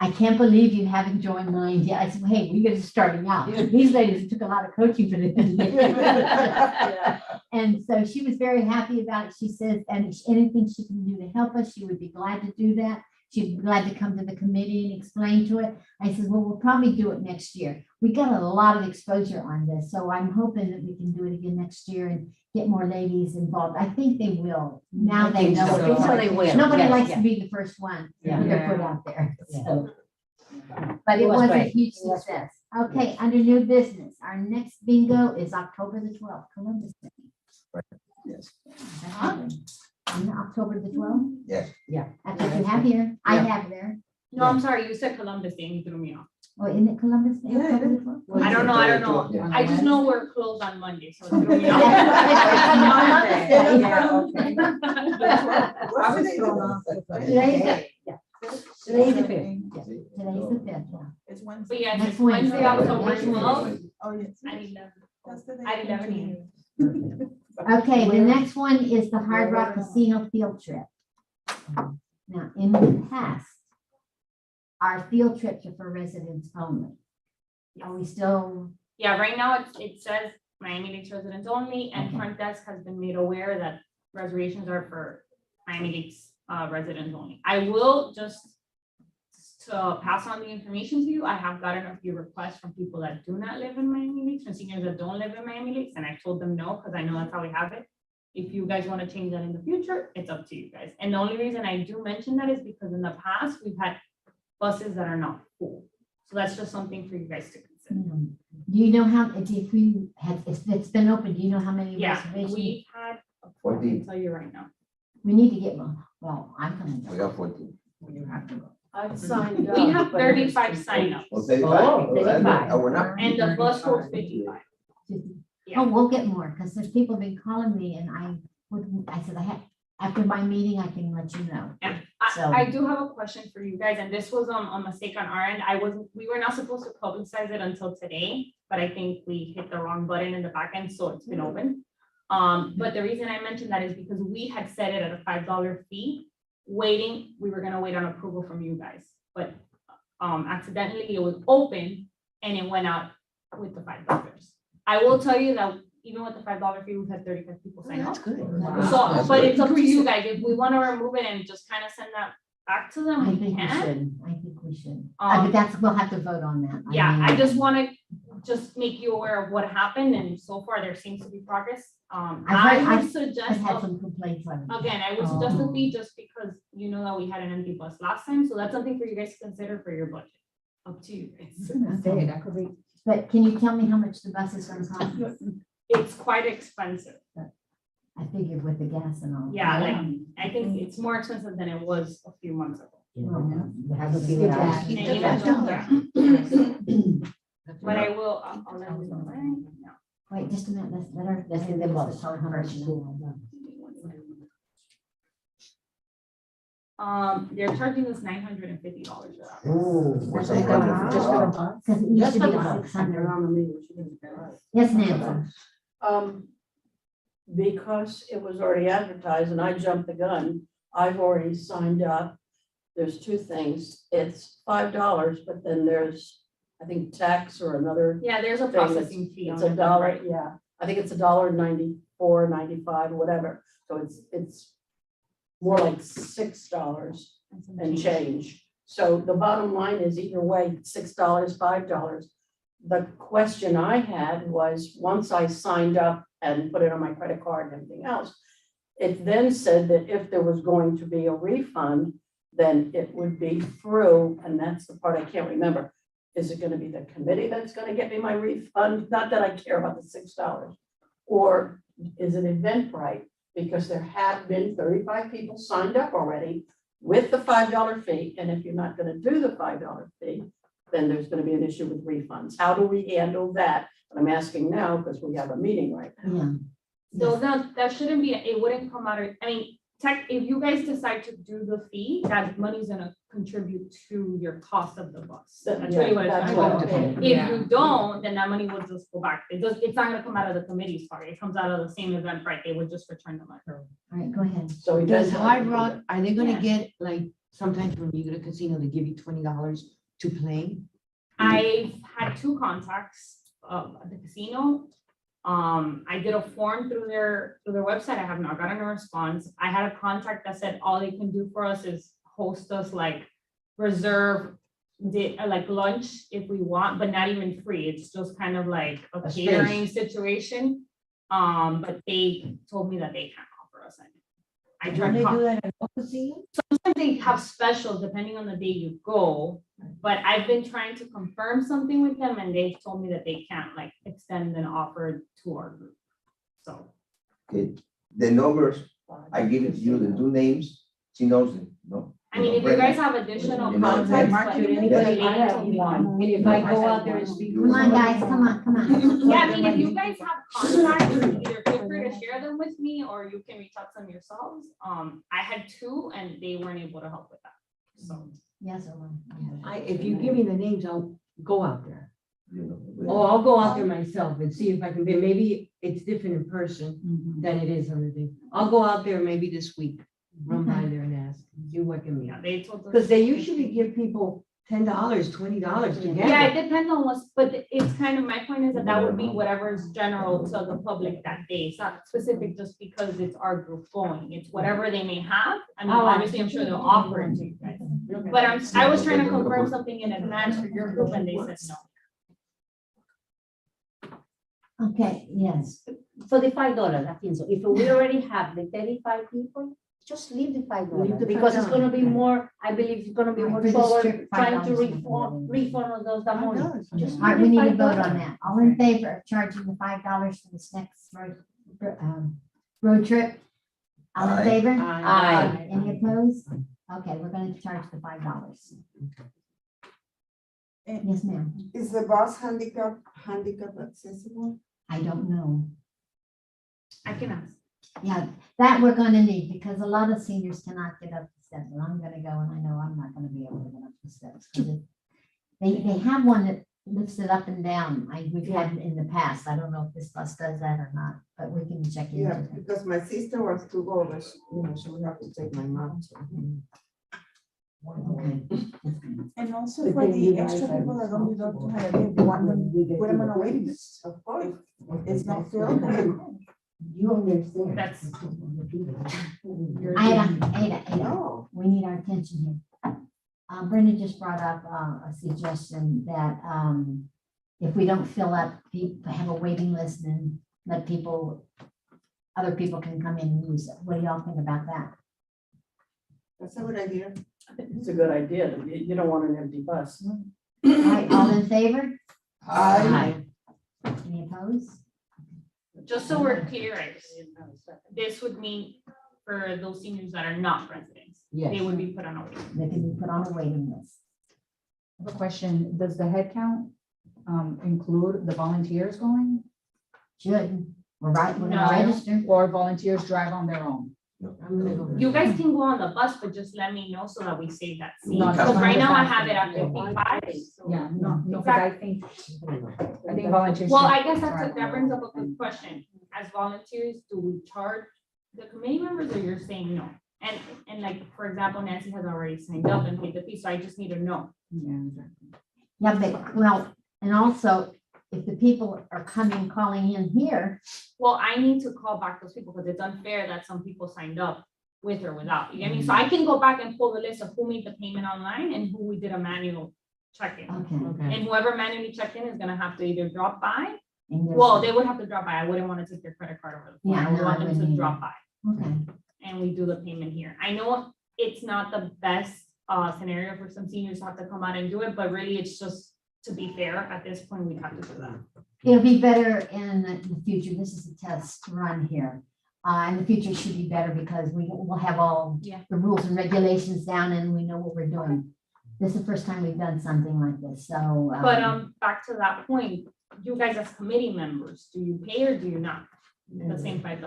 I can't believe you haven't joined mine yet. I said, well, hey, we're just starting out. These ladies took a lot of coaching for this. And so she was very happy about it. She says, and anything she can do to help us, she would be glad to do that. She'd be glad to come to the committee and explain to it. I said, well, we'll probably do it next year. We got a lot of exposure on this, so I'm hoping that we can do it again next year and get more ladies involved. I think they will. Now they know. I think so they will. Nobody Yes, likes yes. to be the first one to Yeah. put their foot out there, Yeah. so. But It it was was a great. huge It was success. Okay, under new business, our next bingo is October the 12th, Columbus Day. Yes. That happened. On October the 12th? Yes. That's what you have here. I have there. No, I'm sorry, you said Columbus Day and you threw me off. Oh, isn't it Columbus Day? Yeah, it October is. the 12th? I don't know. Yeah. I just know we're closed on Monday, so it threw me off. What's the date? Today's the 5th. Today's the 5th, yeah. It's Wednesday. But yeah, Next it's Wednesday, Wednesday. October Next 12th Oh, yes. at 11. That's the day. At 11 a.m. Okay, the next one is the Hard Rock Casino field trip. Now, in the past, our field trips are for residents only. Are we still, Yeah, right now it says Miami Lakes residents only, and Okay. front desk has been made aware that reservations are for Miami Lakes residents only. I will just to pass on the information to you. I have gotten a few requests from people that do not live in Miami Lakes, from seniors that don't live in Miami Lakes, and I told them no, because I know that's how we have it. If you guys want to change that in the future, it's up to you guys. And the only reason I do mention that is because in the past, we've had buses that are not full. So that's just something for you guys to consider. do you know how, if we have, if it's been open, do you know how many Yeah, reservations? we had, I 14. can tell you right now. We need to get one. Well, I'm coming. We got 14. You have to go. I've signed up. We have but it was 35 complete. signups, Well, 35. Oh, Well, 35. we're not. and the bus holds 55. Yeah. Oh, we'll get more, because there's people been calling me and I said, after my meeting, I can let you know. Yeah, So- I do have a question for you guys, and this was a mistake on our end. We were not supposed to publicize it until today, but I think we hit the wrong button in the back end, so it's been open. But the reason I mentioned that is because we had set it at a $5 fee, we were gonna wait on approval from you guys, but accidentally it was open and it went out with the $5. I will tell you that even with the $5 fee, we've had 35 people sign up. That's good. So, That's but good. it's up to you guys, if we wanna remove it and just kind of send that back to them, I we think we can. should. I think we should. Um, But we'll have to vote on that. Yeah, mean, I just wanna just make you aware of what happened, and so far there seems to be progress. I would I've suggest, had some complaints on it. again, I would suggest the fee just because you know that we had an empty bus last time, so that's something for you guys to consider for your budget. Up to you guys. Okay, that could be. But can you tell me how much the bus is gonna cost? It's quite expensive. I figured with the gas and all. Yeah, like, I think it's more expensive than it was a few months ago. Have a few hours. And even though- But I will, I'll let you know, right? No. Wait, just a minute, let's in the bus. Tell her how much. They're charging us $950 for that. What's up, brother? Just for a bus? Because it used to be Just for 600. Yes, Nancy. Because it was already advertised and I jumped the gun, I've already signed up. There's two things. It's $5, but then there's, I think, tax or another. Yeah, there's a thing that's- processing fee on It's a it, dollar, right? yeah. I think it's $1.94, 95, whatever. So it's more like $6 and change. So the bottom line is either way, $6, $5. The question I had was, once I signed up and put it on my credit card and everything else, it then said that if there was going to be a refund, then it would be through, and that's the part I can't remember. Is it gonna be the committee that's gonna get me my refund? Not that I care about the $6. Or is it Eventbrite? Because there have been 35 people signed up already with the $5 fee, and if you're not gonna do the $5 fee, then there's gonna be an issue with refunds. How do we handle that? And I'm asking now because we have a meeting right now. Yeah. So that shouldn't be, it wouldn't come out of, I mean, if you guys decide to do the fee, that money's gonna contribute to your cost of the bus. That's really what it's That's gonna what go. I'm saying. If you don't, then that money will just go back. It's not gonna come out of the committee's part. It comes out of the same event, right? They would just return the money. All right, go ahead. So Does Eventbrite- Hard Rock, are they gonna get, like, sometimes when you go to casino, they give you $20 to play? I've had 2 contacts at the casino. I did a form through their website. I have not gotten a response. I had a contact that said all they can do for us is host us, like reserve like lunch if we want, but not even free. It's just kind of like a A catering situation. But they told me that they can't offer us any. I Don't tried they to do that at all casinos? sometimes they have specials depending on the day you go, but I've been trying to confirm something with them and they've told me that they can't like extend an offer to our group. So, Okay, the numbers, I give it to you, the 2 names, she knows them, no? I mean, if you guys have additional You know, contacts, Mark, but Should relating anybody, to I have one, and if I go out there and speak. Come on, guys, come on, come on. yeah, I mean, if you guys have contacts, either feel free to share them with me or you can reach out to them yourselves. I had 2 and they weren't able to help with that. So, Yes, or no? If you give me the names, I'll go out there. You know, Oh, I'll go out there myself and see if I can be, maybe it's different in person Mhm. than it is on the thing. I'll go out there maybe this week, run by there and ask, see what can be. yeah, they told us. Because they usually give people $10, $20 together. Yeah, it depends on what's, but it's kind of, my point is that that would be whatever is general to the public that day. It's not specific just because it's our group going. It's whatever they may have. I mean, Oh, obviously, I'm sure they'll offer it to you guys. But I was trying to confirm something in advance for your group and they said no. Okay, yes. So the $5, I think so. If we already have the 35 people, just leave the Leave the $5 because it's gonna be $5. more, I believe it's gonna be Right, more for the trouble strip, trying to $5 refund all those that money. Just All right, leave we the need to vote $5. on that. All in favor of charging the $5 for this next road trip? All in Aye. favor? Aye. Any opposed? Okay, we're gonna charge the $5. Yes, ma'am. Is the bus handicap accessible? I don't know. I can ask. Yeah, that we're gonna need because a lot of seniors cannot get up the steps. And I'm gonna go and I know I'm not gonna be able to get up the steps. 'Cause they have one that lifts it up and down. We've had it in the past. I don't know if this bus does that or not, but we can check into Yeah, it. because my sister wants to go, but she will have to take my mom. So. Okay. And also for the extra people that don't live up to Hialeah, if you want them, put them on a waiting list. Of course. If it's not filled, then You understand. That's. Ada, No. we need our attention here. Brenda just brought up a suggestion that if we don't fill up, have a waiting list and let other people can come in and use it. What do y'all think about that? That's a good idea. I think it's a good idea. You don't want an empty bus. All right, all in favor? Aye. Any opposed? Just so we're clear, this would mean for those seniors that are not residents, they Yes. would be put on a waiting. They can be put on a waiting list. I have a question. Does the head count include the volunteers going? Should, we're right, we're No. gonna register. Or volunteers drive on their own? I'm gonna go. You guys can go on the bus, but just let me know so that we save that seat. No, Because right now I have it at Yeah. 55. so- Yeah, no, because I think volunteers. Well, should I guess drive that on brings their up a good question. As volunteers, do we charge the committee members or you're saying no? And like, for example, Nancy has already signed up and paid the fee, so I just need to know. own. Yeah, exactly. Yeah, but, well, and also, if the people are calling in here, Well, I need to call back those people because it's unfair that some people signed up with or without. You get me? So I can go back and pull the list of who made the payment online and who we did a manual check-in. okay. Okay. And whoever manually checked in is gonna have to either drop by. and there's- Well, they would have to drop by. I wouldn't want to take their credit card over the phone. Yeah, I would no, I want them wouldn't to either. drop by. Okay, and we do the payment here. I know it's not the best scenario for some seniors to have to come out and do it, but really it's just to be fair, at this point, we have to do that. it'll be better in the future. This is a test run here. In the future should be better because we will have all Yeah. the rules and regulations down and we know what we're doing. This is the first time we've done something like this, so. But back to that point, you guys as committee members, do you pay or do you not? The same $5?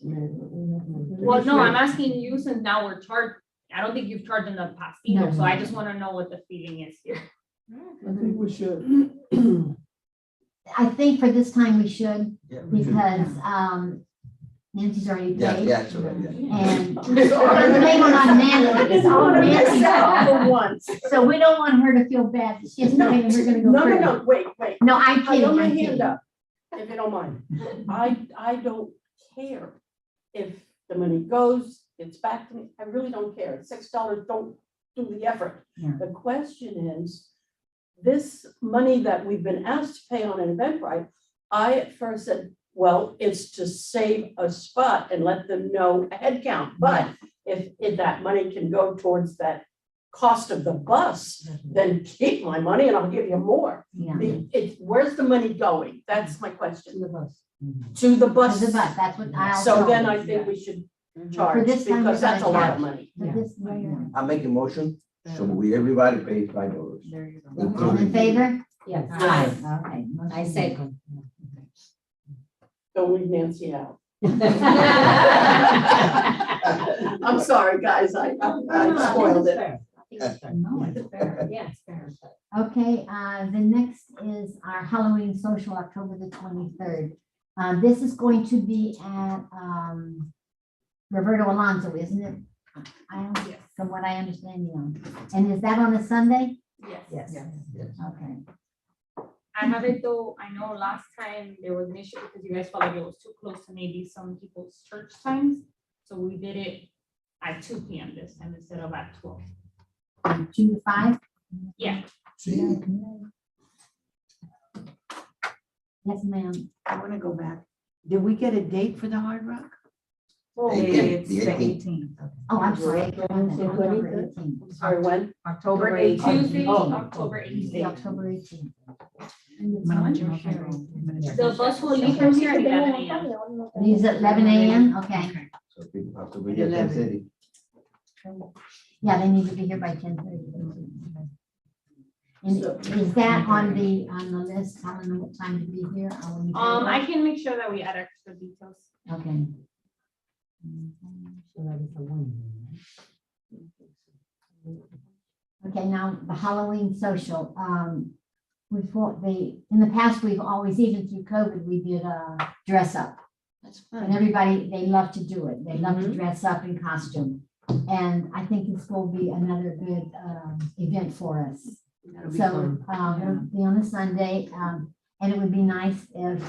Well, no, I'm asking you since now we're charged. I don't think you've charged in the past either, No, so no, I no. just want to know what the feeling is here. I think we should. I think for this time we should, Yeah, because, Nancy's already Yeah, paid. yeah, sure, yeah. And I'm blaming on Nancy, it's all Nancy's fault. Once. So we don't want her to feel bad, that she has to pay and we're gonna go No, first. no, wait. No, I'm I kidding, got my I'm hand kidding. up, if you don't mind. I don't care if the money goes, it's back to me. I really don't care. $6 don't do the effort. Yeah. The question is, this money that we've been asked to pay on an Eventbrite, I at first said, well, it's to save a spot and let them know a head count. But if that money can go towards that cost of the bus, then keep my money and I'll give you more. Yeah. Where's the money going? That's my question. The bus. To the bus. Because of us, that's what I also. So then I think we should charge, For this time, because we're that's a gonna lot charge. of money. For this, yeah. I make a motion, so we, everybody pays $5. There you go. All in including- favor? Yes. Okay. I second. Don't leave Nancy out. I'm sorry, guys, I spoiled it. No, it's fair. Yeah, it's fair. Okay, the next is our Halloween social, October the 23rd. This is going to be at, Roberto Alonso, isn't it? From what I understand, yeah. And is that on a Sunday? Yes. Okay. I have it though, I know last time there was an issue because you guys felt like it was too close to maybe some people's church times. So we did it at 2 p.m. this time instead of at 12. 2 to 5? Yeah. Yes, ma'am. I wanna go back. Did we get a date for the Hard Rock? It's the 18th. Oh, I'm sorry. October 18th. Sorry, when? October 18th. Tuesday, Oh. October Tuesday, 18th. October 18th. The bus will leave from here at 11 a.m. Leaves at 11 a.m., okay. So people have to be here at 10:30. Yeah, they need to be here by 10:30. And is that on the list, telling them what time to be here? Or when you take it I off? can make sure that we add extra details. Okay. Okay, now the Halloween social, in the past, we've always, even through COVID, we did dress up. That's And everybody, they love to do it. They love to dress up in costume. And I think this will be another good event for us. So it'll be on a Sunday, and it would be nice if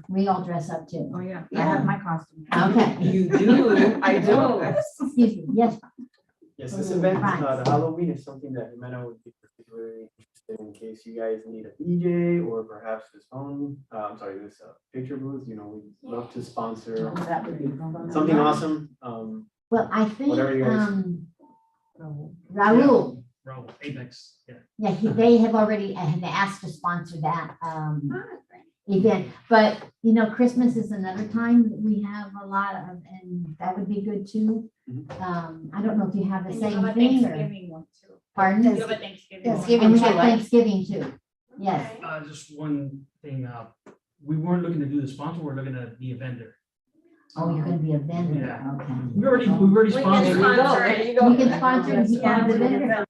we all dress up too. Oh, yeah, I have my costume. Okay. You do? I do. Excuse me, yes, Yes, this event, Right. the Halloween is something that Jimena would be particularly interested in case you guys need a DJ or perhaps this phone, this picture booth, you know, we'd love to sponsor That would be fun. something awesome. well, I think, Whatever you guys- Raul, Bro, Apex, yeah. yeah, they have already have asked to sponsor that event. But, you know, Christmas is another time that we have a lot of, and that would be good too. I don't know if you have the And you same have a thing or, Thanksgiving one too. pardon? You have a Thanksgiving. one. And we have Thanksgiving too, yes. Just one thing, we weren't looking to do the sponsor, we're looking at be a vendor. Oh, you're gonna be a vendor, Yeah. okay. We already We can sponsored. sponsor it. You can sponsor and be part of the vendor.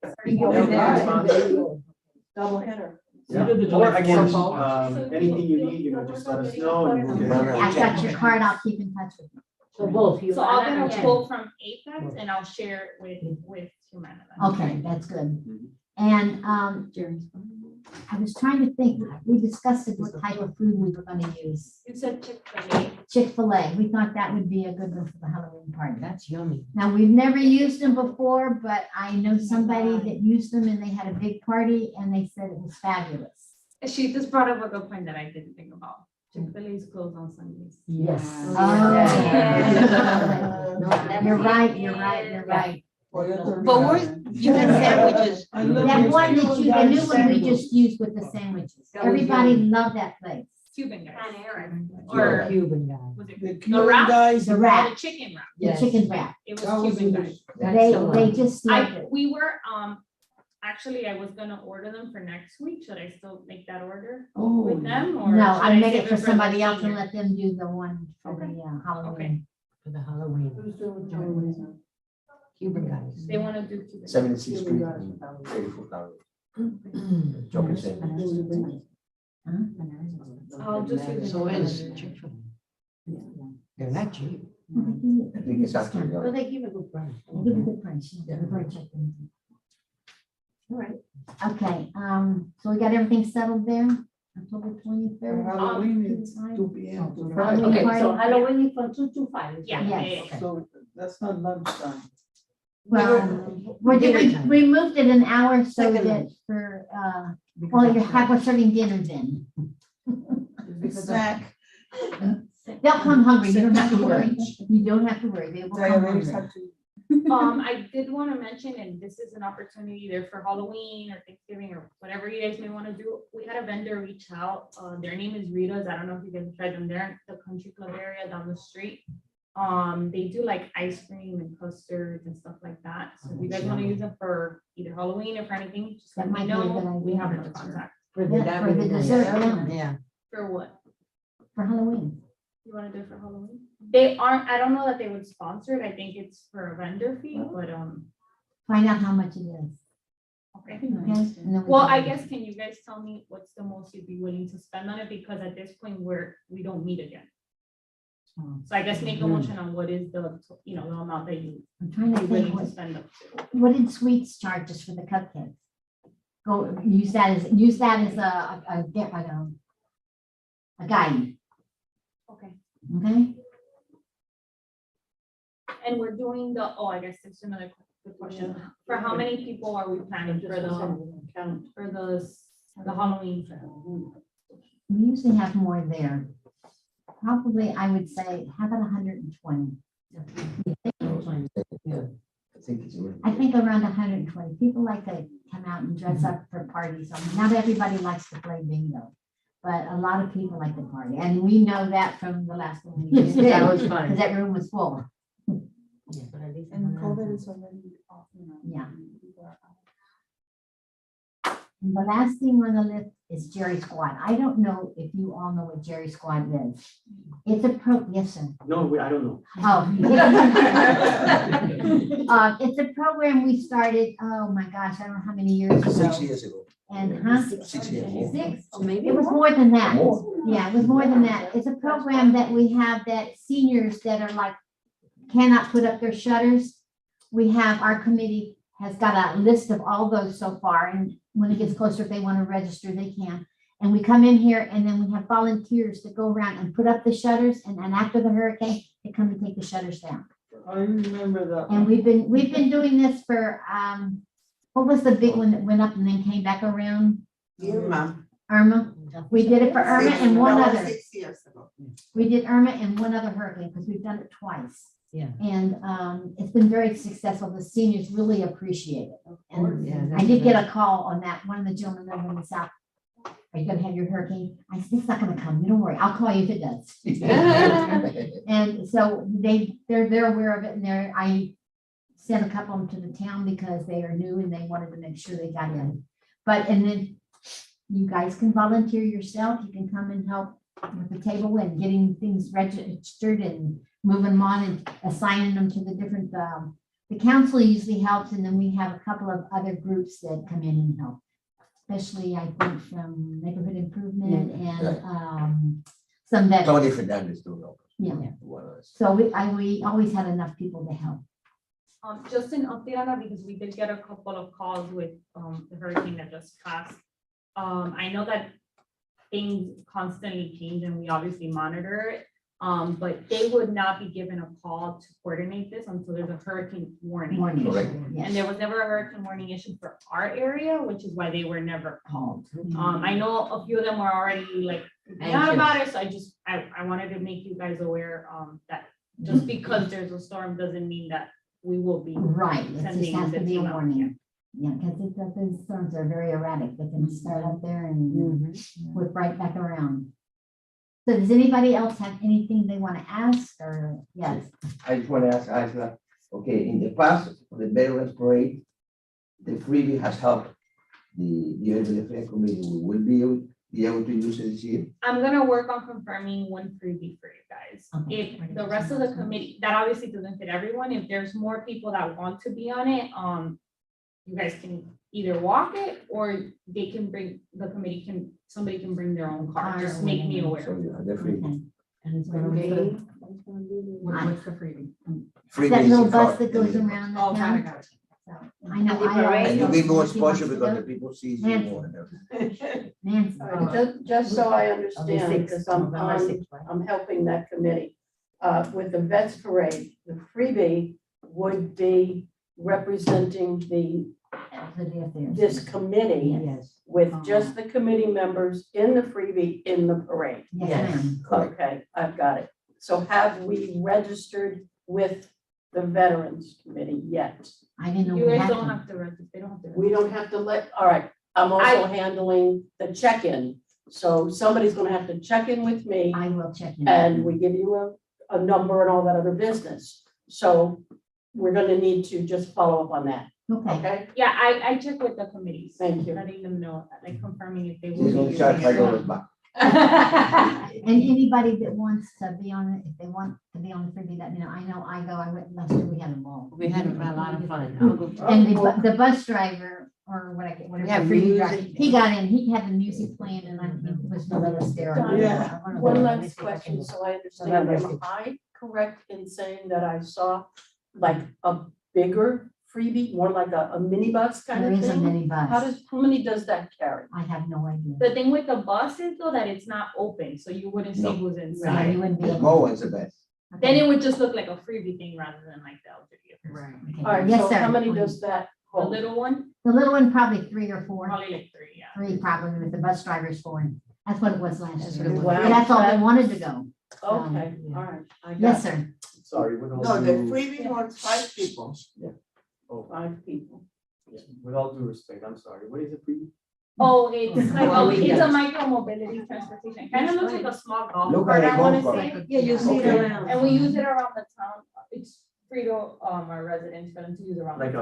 Double header. Yeah. We did the Or July again, 4th. anything you need, you know, just let us know and we'll get it. I've got your card, I'll keep in touch with you. So both, you. So I'll get a quote from Apex and I'll share it with Humana. then. Okay, that's good. And I was trying to think, we discussed it, what type of food we were gonna use. You said Chick-fil-A. Chick-fil-A, we thought that would be a good one for the Halloween party. That's yummy. Now, we've never used them before, but I know somebody that used them and they had a big party and they said it was fabulous. She just brought up a good point that I didn't think about. Chick-fil-A is closed on Sundays. Yes. You're right, you're right, you're right. But we're, you had sandwiches. I love That your one that Cuban you, the guy new one we sandwich. just used with the sandwiches. That was Everybody good. loved that place. Cuban guys. And Eric. You're a Or Cuban guy. was it The the Cuban wrap? guys. The wrap. The chicken wrap. The Yes. chicken wrap. It That was was Cuban delicious. guys. They just loved it. We were, actually, I was gonna order them for next week. Should I still make that order Oh, with them or? No, should I make save it for the somebody else and senior? let them do the one for Okay. the Halloween. For the Halloween, Who's doing Halloween? Cuban guys. They wanna do Cuban. 76 Street, 34 calories. Chocolate sandwich. I'll just use. So is Chick-fil-A. They're not cheap. I think it's actually, Well, they give a good price. Give it a price. Yeah, the fried chicken. All right, okay, so we got everything settled there, October For 23rd. Halloween, it's 2 p.m. to Halloween 5. Okay, party. so Halloween is from 2 to 5. Yeah, Yes. yeah, yeah. So that's not lunchtime. Well, we Dinner time. we moved it an hour so Second that lunch. for, well, you're we're serving dinner then. Snack. They'll come hungry, you don't have to worry, you don't have to worry, they will come Diabetics hungry. have to. I did wanna mention, and this is an opportunity either for Halloween or Thanksgiving or whatever you guys may wanna do. We had a vendor reach out, their name is Rita's. I don't know if you guys have tried them. They're in the country club area down the street. They do like ice cream and custards and stuff like that. So if you guys wanna use them for either Halloween or for anything, just let That me might be a good know. We have idea. their contact. For Yeah, for the dessert, yeah. Yeah. For what? For Halloween. You wanna do it for Halloween? They aren't, I don't know that they would sponsor it. I think it's for a vendor fee, but, Find out how much it is, okay. okay? And then we Well, can- I guess, can you guys tell me what's the most you'd be willing to spend on it? Because at this point, we don't meet again. So I guess make a motion on what is the, the amount that you I'm trying to be think, willing to what, spend up to. what did Sweets charge us for the cupcakes? Go, use that as a guide, Okay. okay? And we're doing I guess there's another good question. For how many people are we planning for the Halloween? We usually have more there. Probably, I would say, how about 120? I think it's. I think around 120. People like to come out and dress up for parties. I mean, not everybody likes to play bingo, but a lot of people like to party. And we know that from the last one we just did, That was fun. because that room was full. And COVID is already off, Yeah. And the last thing on the list is Jerry Squad. I don't know if you all know what Jerry Squad is. It's a yes, sir. No, I don't know. Oh. It's a program we started, oh my gosh, I don't know how many years ago. 6 years ago. And, 6 years. Six? Or maybe It was more than that. More. Yeah, it was more than that. It's a program that we have that seniors that are like, cannot put up their shutters. We have, our committee has got a list of all those so far, and when it gets closer, if they want to register, they can. And we come in here and then we have volunteers that go around and put up the shutters, and after the hurricane, they come and take the shutters down. I remember that. And we've been doing this for, what was the big one that went up and then came back around? Irma. We did it for Irma and one That was other. 6 years ago. We did Irma and one other hurricane, because we've done it twice. Yeah. And it's been very successful. The seniors really appreciate it. And Yeah, I did get a call on that. One of the gentlemen over in the south. Are you gonna have your hurricane? I said, it's not gonna come. You don't worry. I'll call you if it does. And so they're aware of it, and I sent a couple of them to the town because they are new and they wanted to make sure they got in. But, and then you guys can volunteer yourself. You can come and help with the table and getting things registered and moving them on and assigning them to the different, the council usually helps, and then we have a couple of other groups that come in and help. Especially, I think, from neighborhood improvement and some that. Tony Fernandez do help. Yeah. One of us. So we always had enough people to help. Just an update on that, because we did get a couple of calls with the hurricane that just passed. I know that things constantly change and we obviously monitor it. But they would not be given a call to coordinate this until there's a hurricane warning. Correct. Yes. And there was never a hurricane warning issued for our area, which is why they were never called. I know a few of them were already like not about it, so I wanted to make you guys aware, that just because there's a storm doesn't mean that we will be. Right, it just Sending has to the be a team out, warning. Yeah, because those storms are very erratic. They can start up there and whip right back around. So does anybody else have anything they want to ask or, yes? I just want to ask Angela, okay, in the past, for the Veterans Parade, the freebie has helped the Elderly Affairs Committee. We will be able to use it this year. I'm gonna work on confirming one freebie for you guys. Okay. If the rest of the committee, that obviously doesn't fit everyone, if there's more people that want to be on it, you guys can either walk it or they can bring, somebody can bring their own car, just make me aware. So, yeah, the freebie. Okay. And it's gonna Okay. be What's the freebie? Freebie that is little in bus car. that goes around the Oh, got town. it, got it. So, I know. the I always parade. And you know give more she wants exposure to because go. the people see you Nancy. more and everything. Nancy. Just so I understand, because November I'm 6th, right? I'm helping that committee. With the Vets Parade, the freebie would be representing this committee Yes. with just the committee members in the freebie in the parade. Yes, ma'am. Okay, I've got it. So have we registered with the Veterans Committee yet? I didn't know You we guys had don't to. have to register, they don't have to. We don't have to all right, I'm also handling the check-in. So somebody's gonna have to check in with me I will check in. and we give you a number and all that other business. So we're gonna need to just follow up on that, Okay. okay? Yeah, I check with the committees. Thank you. Letting them know, like confirming if they will. She's be gonna using charge it or $5 not. back. And anybody that wants to be on it, if they want to be on the freebie, that, I know I went last year, we had a ball. We had a lot of fun. And the bus driver, or whatever. We had the freebie music. driver, he got in, he had the music playing and it was no other stereo. Yeah. One last question, so I understand, am I correct in saying that I saw like a bigger freebie, more like a minibus kind There of is a thing? minibus. How many does that carry? I have no idea. The thing with the bus is though that it's not open, so you wouldn't see No. who's Yeah, inside. you wouldn't be The able. small one's the best. Then it would just look like a freebie thing rather than like the elderly. Right. Okay. All right, Yes, so sir. how many does that The hold? little one, The little one, probably 3 or 4. probably like 3, yeah. 3 probably with the bus driver's 4. That's what it was last That's year. what it was. Wow. But that's all they wanted to go. Okay, all right. I got Yes, sir. Sorry, with all No, the due, freebie wants 5 people. oh, 5 people. with all due respect, I'm sorry, what is it for you? Oh, it's like, Well, it's a micro mobility transportation, kind of looks like a small golf Look cart, at I a wanna golf say. cart. Yeah, you see it Okay. around. And we use it around the town, it's free to, our residents for them to use around the Like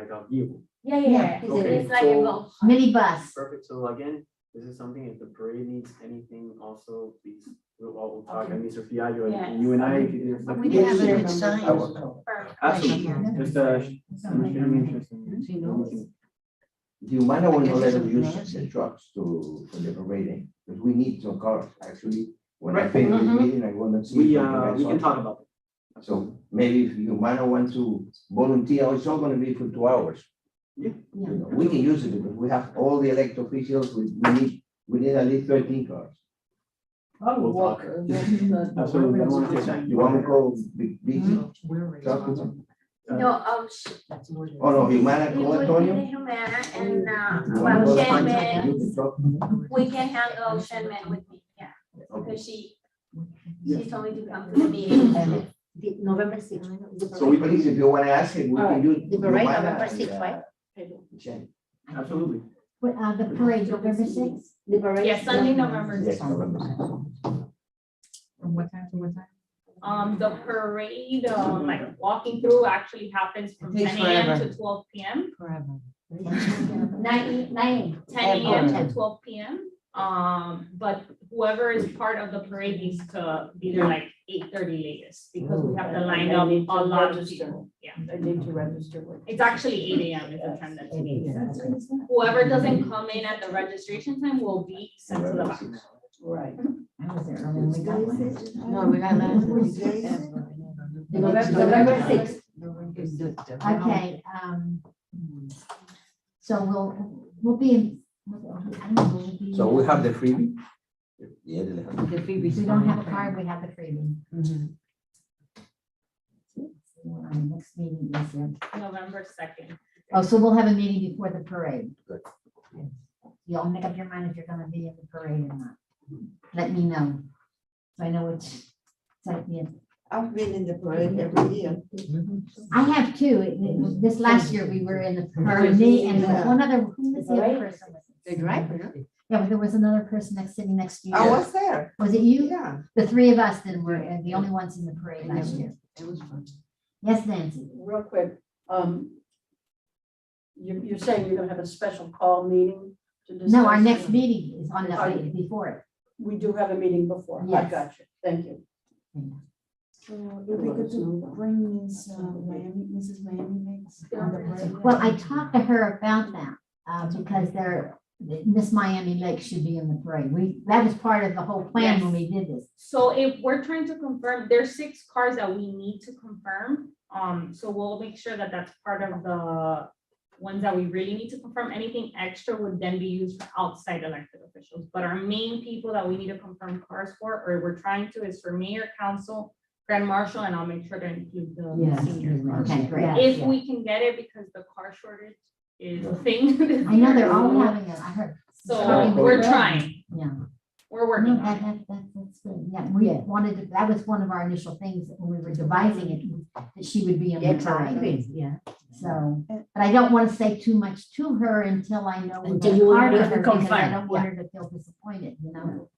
town. a vehicle? Yeah. Okay, It's like a so- golf. Mini bus. Perfect, so again, this is something, if the parade needs anything also, please, we'll talk, and Mr. Fiallo, and you and I. if there's like- We didn't have a Share good numbers. sign. I will. Absolutely, just, demonstrating interest in. Do you mind, I want to let them use the trucks for the parading, because we need some cars, actually. When I Right. finish this Mhm. meeting, I want to see. We, if you guys we can want- talk about it. So maybe if you might want to volunteer, it's all gonna be for 2 hours. Yeah. You know, we can use it because we have all the elected officials, we need at least 13 cars. We'll talk. Absolutely, I don't want to take that. You want to go big? We're Talk with ready. them? No, That's more than- Oh, no, Humana, it call would be Antonio? the Humana and, You wanna well, go to Shannon, you can talk. we can handle Shannon with me, yeah, Okay. because she told me to come to the meeting. November 6th. So we please, if you want to ask him, we can do. The parade, Humana November and, 6th, right? Chen. Absolutely. The parade, November 6th. The parade. Yeah, Sunday, November Yes, 6th. November 6th. From what time to what time? The parade, like walking through actually happens from It takes 10 AM forever. to 12 PM. Forever. 10 AM to 12 PM. But whoever is part of the parade needs to be there like 8:30 latest, because we have to line They up need to a lot of register. people. Yeah, They need to register with. it's actually 8 AM if attendance. Whoever doesn't come in at the registration time will be sent to the back. Right. I was there early when we got one. No, we got last November 6th. Okay. Okay, so we'll be in. I don't know, we'll be- So we have the freebie? Yeah, they have. The freebies. We don't have a card, we have the freebie. Mhm. What our next meeting is in. November 2nd. Oh, so we'll have a meeting before the parade. Good. Y'all make up your mind if you're gonna be in the parade or not. let me know. So I know which site, yeah. I've been in the parade every year. I have too. This last year, we were in the parade, and there was one other, who was the other person? The driver, Yeah, but there was another person sitting next to you. I was there. Was it you? Yeah. The three of us then were the only ones in the parade last year. it was fun. Yes, Nancy? Real quick, you're saying you're gonna have a special call meeting to discuss? No, our next meeting is on the, before it. We do have a meeting before. I Yes. got you. Thank you. So it'd be good to bring Miss Miami, Mrs. Miami Mix on the parade. Well, I talked to her about that, because Miss Miami Lake should be in the parade. That was part of the whole plan when we did this. So if we're trying to confirm, there's 6 cars that we need to confirm. So we'll make sure that that's part of the ones that we really need to confirm. Anything extra would then be used for outside elected officials. But our main people that we need to confirm cars for, or we're trying to, is for mayor, council, grand marshal, and I'll make sure to include the Yes, senior cars. okay, great. If we can get it, because the car shortage is a thing. this I know year. they're all having it, I heard. So we're trying, Yeah. we're No, working on it. that's good. Yeah, we wanted to, that was one of our initial things that when we were devising it, that she would be in the parade. Yeah. So, but I don't want to say too much to her until I know. we're Until gonna you part of have her, to because I confirm, don't want her to feel disappointed, you know?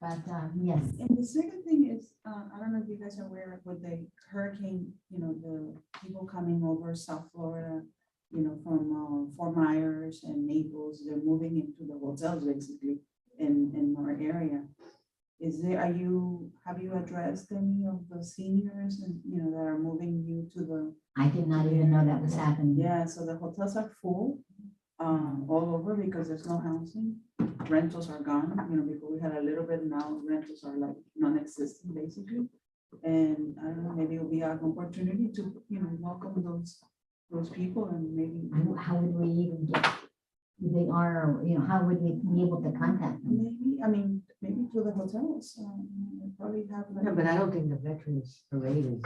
But, yes. And the second thing is, I don't know if you guys are aware with the hurricane, the people coming over South Florida, from Fort Myers and Naples, they're moving into the hotels basically in our area. Have you addressed any of the seniors and, that are moving you to the? I did not even know that was happening. Yeah, so the hotels are full, all over because there's no housing. Rentals are gone, because we had a little bit, now rentals are like non-existent basically. And I don't know, maybe it'll be an opportunity to, welcome those people and maybe. How would we even get who they are, or, how would we be able to contact them? Maybe to the hotels, probably have. No, but I don't think the Veterans Parade is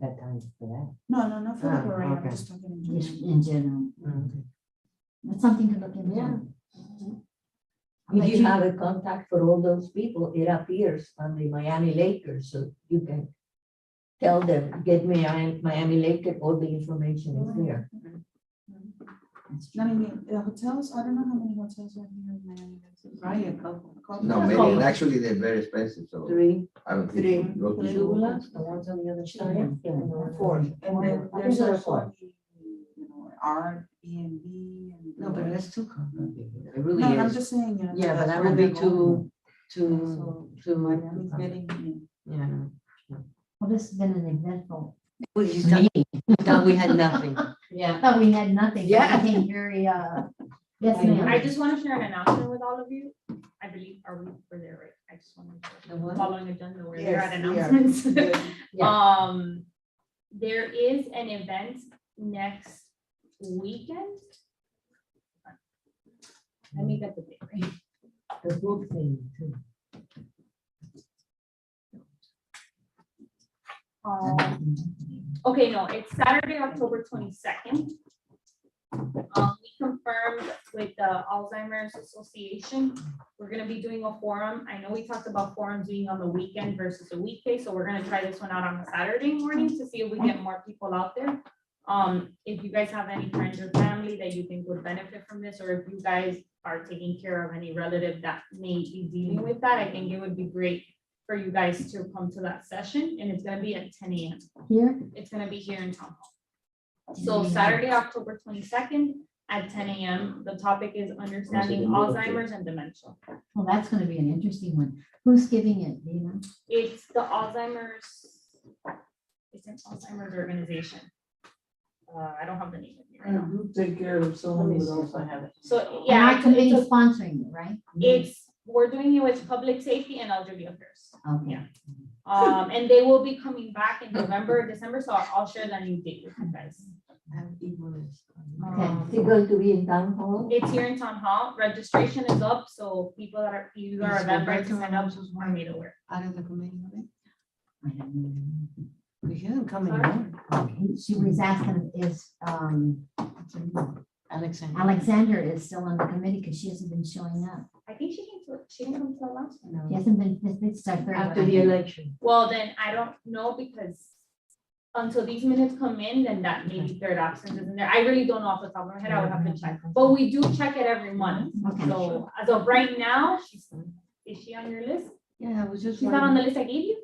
that time for that. No, not for the Ah, parade, I'm okay. just talking in Just general. in general. Okay. That's something to look into. Yeah. I'll If let you have a contact for all those people, it appears on the Miami Lakers, so you can tell them, get me Miami Lakers, all the information is there. The hotels, I don't know how many hotels are here in Miami. Probably a couple. No, maybe, and actually they're very expensive, so 3, I don't think. 3, you go to- Chulas, the ones on the other side. 4, and then there's there are also, art, B&B. and- No, but that's too complicated. It really No, I'm is. just saying, Yeah, but that's that where would be they're going. too. Miami's getting, Yeah. Well, this has been an eventful. Well, you thought we had nothing. Yeah. Thought we had nothing. Yeah. It became very, yes, ma'am. I just want to share an announcement with all of you. I believe, we're there, right? I just want to, The what? following agenda, we're there at Yes, we are. announcements. Yeah. There is an event next weekend. Let me get the date right. The book thing too. Okay, no, it's Saturday, October 22nd. We confirmed with the Alzheimer's Association, we're gonna be doing a forum. I know we talked about forums being on the weekend versus a weekday, so we're gonna try this one out on a Saturday morning to see if we get more people out there. If you guys have any friends or family that you think would benefit from this, or if you guys are taking care of any relative that may be dealing with that, I think it would be great for you guys to come to that session, and it's gonna be at 10 a.m. Here, It's gonna be here in Town Hall. So Saturday, October 22nd at 10 a.m. The topic is understanding Alzheimer's and dementia. well, that's gonna be an interesting one. Who's giving it, do you know? It's the Alzheimer's, it's an Alzheimer's organization. I don't have the name of it right now. you take care of someone with Alzheimer's. So, And yeah, our committee it's, sponsoring it, right? we're doing it with public safety and elderly affairs. Okay. Yeah. And they will be coming back in November, December, so I'll share the new date with you guys. Okay. Is it going to be in town hall? It's here in Town Hall. Registration is up, so people that are, you are Eventbrite to sign up are made aware. Out of the committee, right? I have no idea. We shouldn't come Sorry? anymore. She was asking Alexander. Alexander is still on the committee because she hasn't been showing up. I think she came to She didn't come to the last one. She hasn't been, this is our third one. After the election. Well, then I don't know because until these minutes come in, then that maybe third absence is in there. I really don't know off the top of my head. I would have to check. But we do check it every month. Okay. So as of right now, is she on your list? Yeah, I was just. She's not on the list I gave you?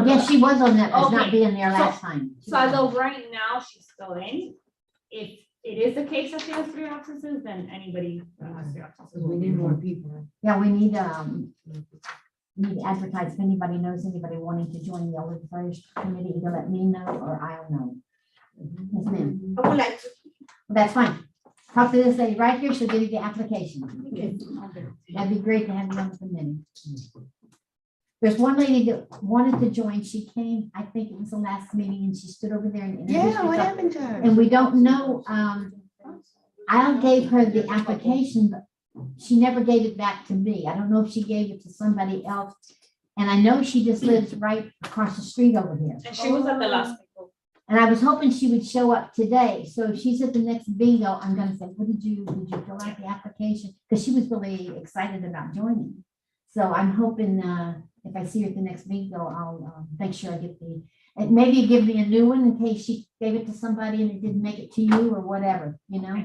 Yes, she was on that, was not Okay. being there last time. So as of right now, she's still in. If it is the case that she has 3 absences, then anybody that has 3 absences. We need more people. Yeah, we need to advertise, if anybody knows anybody wanting to join the Elder Affairs Committee, either let me know or I'll know. Yes, ma'am. I would like to. That's fine. Talk to this lady right here, she'll give you the application. That'd be great to have you on the committee. There's one lady that wanted to join, she came, I think it was the last meeting, and she stood over there and introduced Yeah, what herself. happened to her? And we don't know, I gave her the application, but she never gave it back to me. I don't know if she gave it to somebody else. And I know she just lives right across the street over here. And she was at the last meeting. And I was hoping she would show up today. So if she's at the next bingo, I'm gonna say, did you fill out the application? Because she was really excited about joining. So I'm hoping, if I see her at the next bingo, I'll make sure I get and maybe give me a new one in case she gave it to somebody and it didn't make it to you or whatever, you know?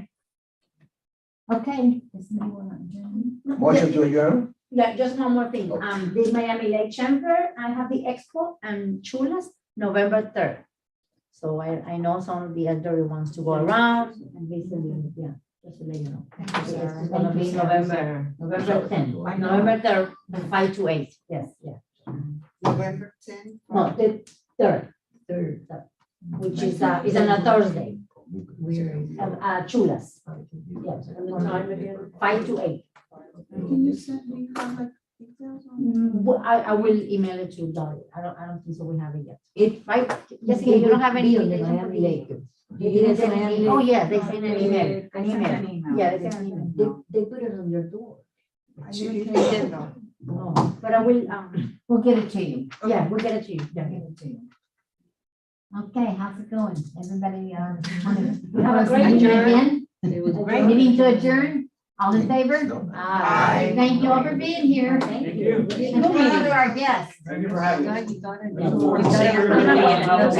Okay. Does somebody wanna adjourn? Motion to adjourn? Yeah, just one more thing. This Miami Lake Chamber, I have the expo and Chulas, November 3rd. So I know some of the elderly wants to go around and listen, yeah, just to let you know. It's gonna be November 10th, November 3rd, from 5 to 8, yes, yeah. November 10th? No, the 3rd, which is on a Thursday, Chulas. Yes, And the time again? 5 to 8. Can you send me contact details on? I will email it to Dory. I don't think so we have it yet. If I. Jessica, you don't have any on the information for Miami me? Lake. You didn't send an email? Oh, yeah, They sent an email, an email. Yeah, they sent an email. They put it on your door. I didn't get it. Oh, but I will, We'll get it to you. yeah, we'll get it to you. We'll get it to you. Okay, how's it going? Everybody, Have a great meeting adjourn. again? It was great. Meeting to adjourn? All in favor? Aye. Thank you all for being here. Thank you. And thank you to our guests. Thank you for having us. God, you got it. We got it.